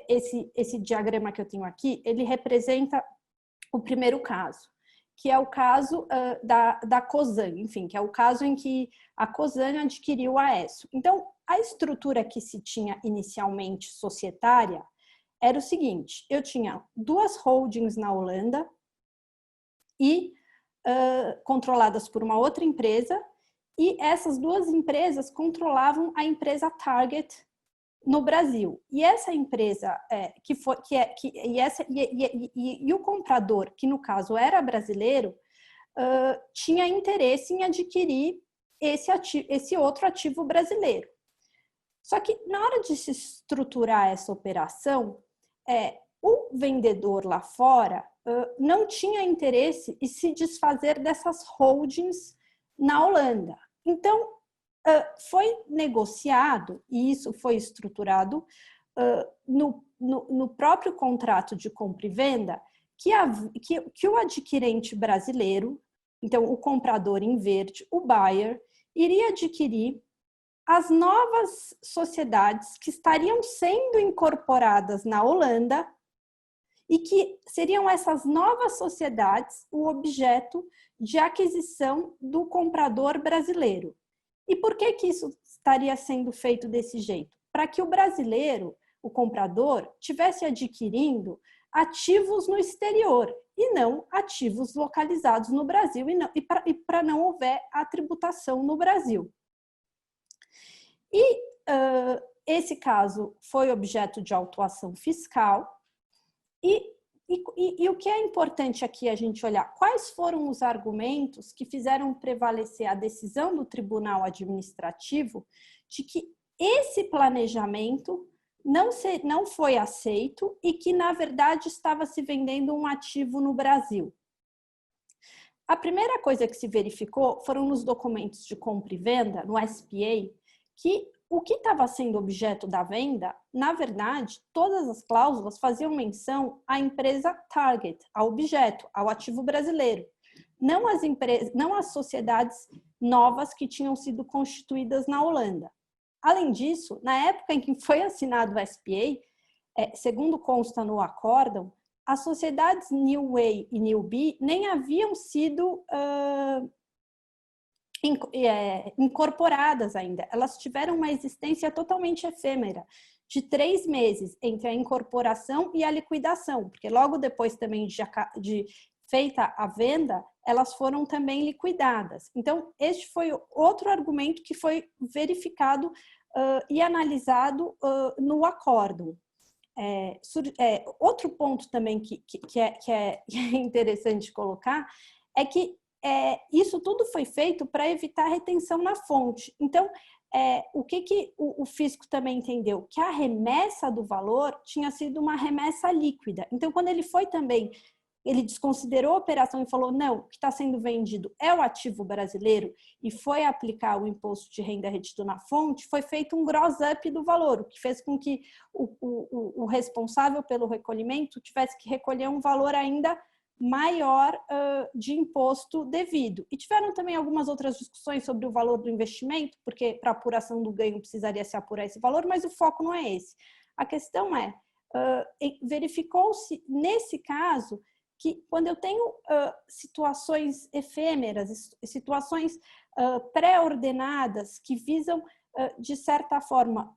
esse diagrama que eu tenho aqui, ele representa o primeiro caso, que é o caso da Cosan, enfim, que é o caso em que a Cosan adquiriu a Aesso. Então, a estrutura que se tinha inicialmente societária era o seguinte: eu tinha duas holdings na Holanda e controladas por uma outra empresa, e essas duas empresas controlavam a empresa Target no Brasil. E essa empresa e o comprador, que no caso era brasileiro, tinha interesse em adquirir esse outro ativo brasileiro. Só que na hora de se estruturar essa operação, o vendedor lá fora não tinha interesse em se desfazer dessas holdings na Holanda. Então, foi negociado, e isso foi estruturado no próprio contrato de compra e venda, que o adquirente brasileiro, então o comprador em verde, o buyer, iria adquirir as novas sociedades que estariam sendo incorporadas na Holanda e que seriam essas novas sociedades o objeto de aquisição do comprador brasileiro. E por que isso estaria sendo feito desse jeito? Para que o brasileiro, o comprador, tivesse adquirindo ativos no exterior e não ativos localizados no Brasil, e para não houver a tributação no Brasil. E esse caso foi objeto de autuação fiscal. E o que é importante aqui a gente olhar? Quais foram os argumentos que fizeram prevalecer a decisão do Tribunal Administrativo de que esse planejamento não foi aceito e que, na verdade, estava se vendendo um ativo no Brasil? A primeira coisa que se verificou foram nos documentos de compra e venda, no SPA, que o que estava sendo objeto da venda, na verdade, todas as cláusulas faziam menção à empresa Target, ao objeto, ao ativo brasileiro, não as sociedades novas que tinham sido constituídas na Holanda. Além disso, na época em que foi assinado o SPA, segundo consta no acórdão, as sociedades New Way e New B nem haviam sido incorporadas ainda. Elas tiveram uma existência totalmente efêmera, de 3 meses entre a incorporação e a liquidação, porque logo depois também de feita a venda, elas foram também liquidadas. Então, este foi outro argumento que foi verificado e analisado no acórdão. Outro ponto também que é interessante colocar é que isso tudo foi feito para evitar a retenção na fonte. Então, o que o fisco também entendeu? Que a remessa do valor tinha sido uma remessa líquida. Então, quando ele foi também, ele desconsiderou a operação e falou, não, o que está sendo vendido é o ativo brasileiro e foi aplicar o imposto de renda retido na fonte, foi feito um gross-up do valor, o que fez com que o responsável pelo recolhimento tivesse que recolher um valor ainda maior de imposto devido. E tiveram também algumas outras discussões sobre o valor do investimento, porque para apuração do ganho precisaria se apurar esse valor, mas o foco não é esse. A questão é, verificou-se nesse caso que quando eu tenho situações efêmeras, situações pré-ordenadas que visam, de certa forma,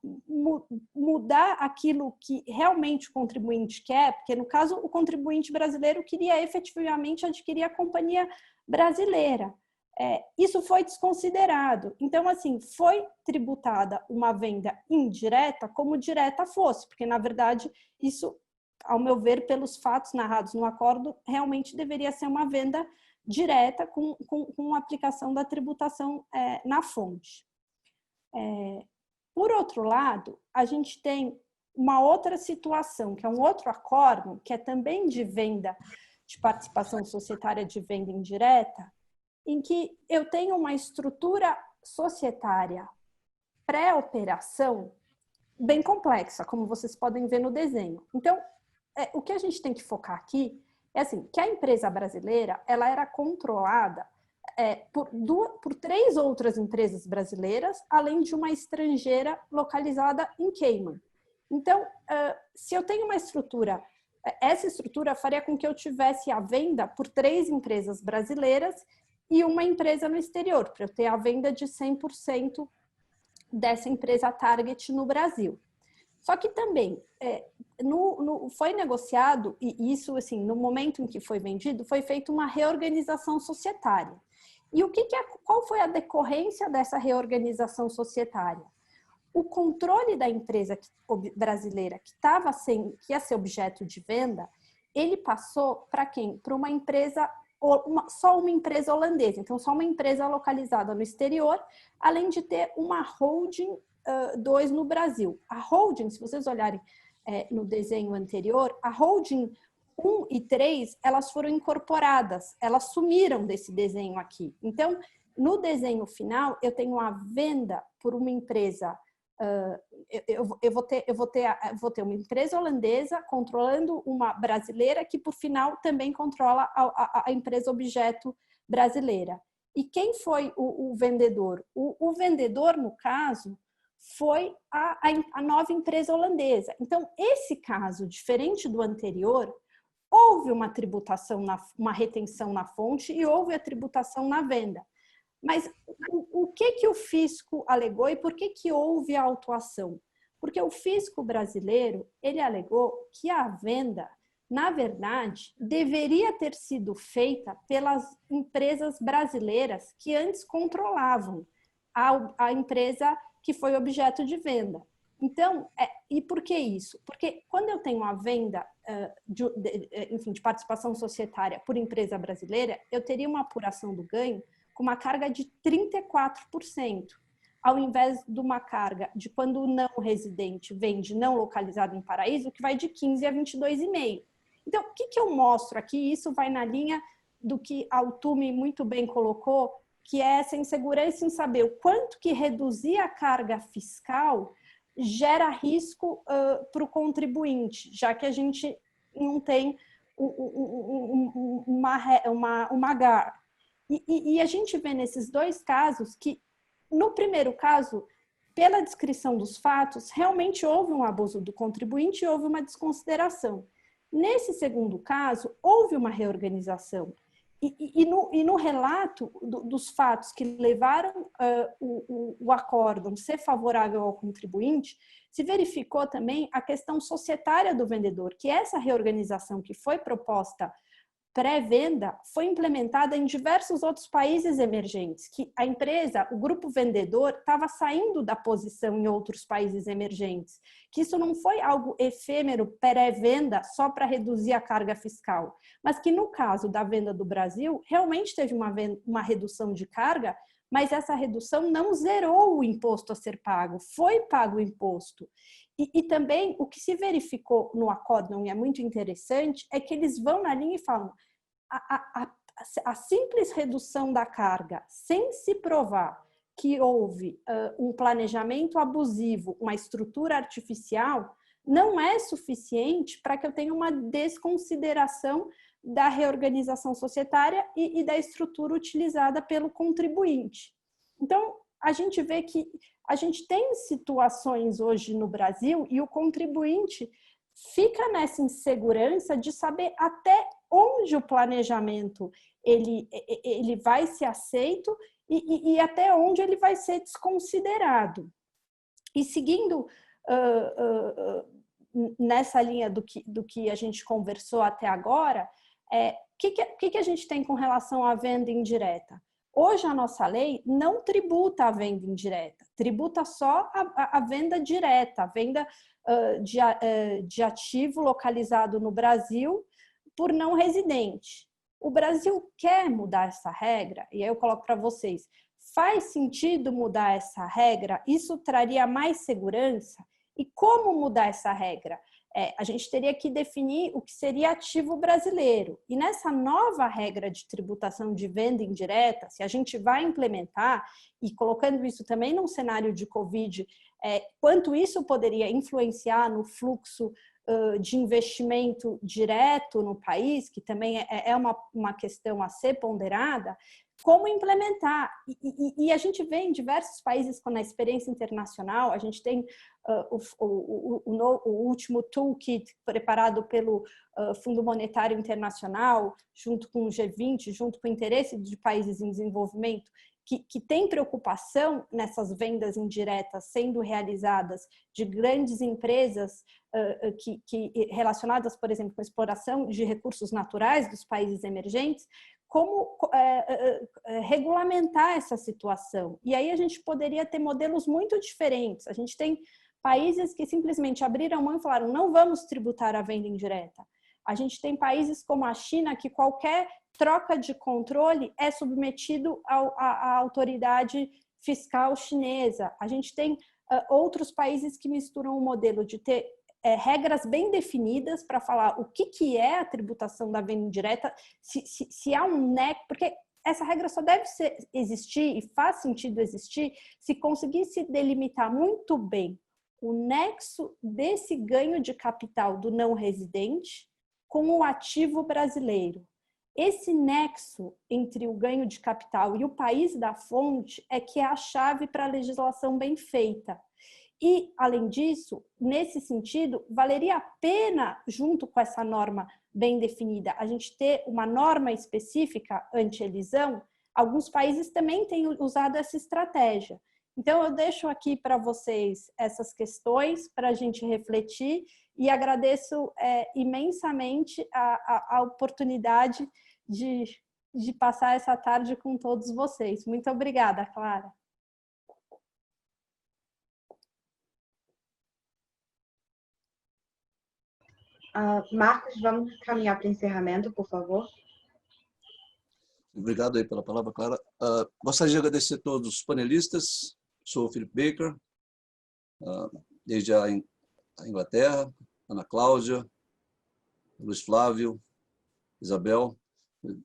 mudar aquilo que realmente o contribuinte quer, porque no caso o contribuinte brasileiro queria efetivamente adquirir a companhia brasileira. Isso foi desconsiderado. Então, assim, foi tributada uma venda indireta como direta fosse, porque, na verdade, isso, ao meu ver, pelos fatos narrados no acordo, realmente deveria ser uma venda direta com aplicação da tributação na fonte. Por outro lado, a gente tem uma outra situação, que é um outro acórdão, que é também de venda de participação societária de venda indireta, em que eu tenho uma estrutura societária pré-operação bem complexa, como vocês podem ver no desenho. Então, o que a gente tem que focar aqui é assim, que a empresa brasileira ela era controlada por 3 outras empresas brasileiras, além de uma estrangeira localizada em Cayman. Então, se eu tenho uma estrutura, essa estrutura faria com que eu tivesse a venda por 3 empresas brasileiras e uma empresa no exterior, para eu ter a venda de 100% dessa empresa target no Brasil. Só que também foi negociado, e isso, assim, no momento em que foi vendido, foi feita uma reorganização societária. E qual foi a decorrência dessa reorganização societária? O controle da empresa brasileira que ia ser objeto de venda, ele passou para quem? Para uma empresa, só uma empresa holandesa, então só uma empresa localizada no exterior, além de ter uma holding 2 no Brasil. A holding, se vocês olharem no desenho anterior, a holding 1 e 3, elas foram incorporadas, elas sumiram desse desenho aqui. Então, no desenho final, eu tenho a venda por uma empresa, eu vou ter uma empresa holandesa controlando uma brasileira que, por final, também controla a empresa objeto brasileira. E quem foi o vendedor? O vendedor, no caso, foi a nova empresa holandesa. Então, esse caso, diferente do anterior, houve uma tributação, uma retenção na fonte e houve a tributação na venda. Mas o que o fisco alegou e por que houve a autuação? Porque o fisco brasileiro, ele alegou que a venda, na verdade, deveria ter sido feita pelas empresas brasileiras que antes controlavam a empresa que foi objeto de venda. Então, e por que isso? Porque quando eu tenho a venda de participação societária por empresa brasileira, eu teria uma apuração do ganho com uma carga de 34%, ao invés de uma carga de quando o não residente vende não localizado em paraíso, que vai de 15% a 22,5%. Então, o que eu mostro aqui? Isso vai na linha do que a Altumi muito bem colocou, que é essa insegurança em saber o quanto que reduzir a carga fiscal gera risco para o contribuinte, já que a gente não tem uma GAR. E a gente vê nesses 2 casos que, no primeiro caso, pela descrição dos fatos, realmente houve um abuso do contribuinte e houve uma desconsideração. Nesse segundo caso, houve uma reorganização. E no relato dos fatos que levaram o acórdão ser favorável ao contribuinte, se verificou também a questão societária do vendedor, que essa reorganização que foi proposta pré-venda foi implementada em diversos outros países emergentes, que a empresa, o grupo vendedor, estava saindo da posição em outros países emergentes, que isso não foi algo efêmero, pré-venda, só para reduzir a carga fiscal, mas que no caso da venda do Brasil, realmente teve uma redução de carga, mas essa redução não zerou o imposto a ser pago, foi pago o imposto. E também o que se verificou no acórdão, e é muito interessante, é que eles vão na linha e falam a simples redução da carga, sem se provar que houve um planejamento abusivo, uma estrutura artificial, não é suficiente para que eu tenha uma desconsideração da reorganização societária e da estrutura utilizada pelo contribuinte. Então, a gente vê que a gente tem situações hoje no Brasil e o contribuinte fica nessa insegurança de saber até onde o planejamento ele vai ser aceito e até onde ele vai ser desconsiderado. E seguindo nessa linha do que a gente conversou até agora, o que a gente tem com relação à venda indireta? Hoje a nossa lei não tributa a venda indireta, tributa só a venda direta, a venda de ativo localizado no Brasil por não residente. O Brasil quer mudar essa regra, e aí eu coloco para vocês, faz sentido mudar essa regra? Isso traria mais segurança? E como mudar essa regra? A gente teria que definir o que seria ativo brasileiro. E nessa nova regra de tributação de venda indireta, se a gente vai implementar, e colocando isso também num cenário de Covid, quanto isso poderia influenciar no fluxo de investimento direto no país, que também é uma questão a ser ponderada, como implementar. E a gente vê em diversos países, com a experiência internacional, a gente tem o último toolkit preparado pelo Fundo Monetário Internacional, junto com o G20, junto com o interesse de países em desenvolvimento, que tem preocupação nessas vendas indiretas sendo realizadas de grandes empresas relacionadas, por exemplo, com a exploração de recursos naturais dos países emergentes, como regulamentar essa situação. E aí a gente poderia ter modelos muito diferentes. A gente tem países que simplesmente abriram mão e falaram, não vamos tributar a venda indireta. A gente tem países como a China, que qualquer troca de controle é submetido à autoridade fiscal chinesa. A gente tem outros países que misturam o modelo de ter regras bem definidas para falar o que é a tributação da venda indireta, se há um nexo, porque essa regra só deve existir e faz sentido existir se conseguisse delimitar muito bem o nexo desse ganho de capital do não residente com o ativo brasileiro. Esse nexo entre o ganho de capital e o país da fonte é que é a chave para a legislação bem feita. E, além disso, nesse sentido, valeria a pena, junto com essa norma bem definida, a gente ter uma norma específica anti-elisão. Alguns países também têm usado essa estratégia. Então, eu deixo aqui para vocês essas questões para a gente refletir e agradeço imensamente a oportunidade de passar essa tarde com todos vocês. Muito obrigada, Clara. Marcos, vamos caminhar para o encerramento, por favor. Obrigado aí pela palavra, Clara. Gostaria de agradecer a todos os panelistas. Sou o Philip Baker, desde a Inglaterra, Ana Cláudia, Luiz Flávio, Isabel.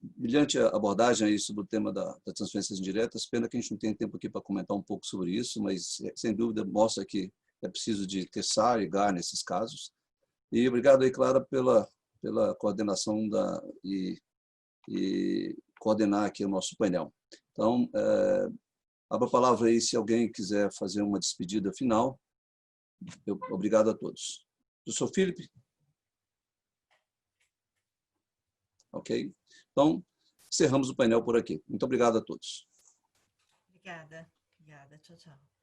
Brilhante abordagem aí sobre o tema das transferências indiretas. Pena que a gente não tem tempo aqui para comentar um pouco sobre isso, mas, sem dúvida, mostra que é preciso de ter SAR e GAR nesses casos. E obrigado aí, Clara, pela coordenação e coordenar aqui o nosso painel. Então, abro a palavra aí se alguém quiser fazer uma despedida final. Obrigado a todos. Professor Philip? Ok. Então, encerramos o painel por aqui. Muito obrigado a todos. Obrigada. Obrigada. Tchau, tchau.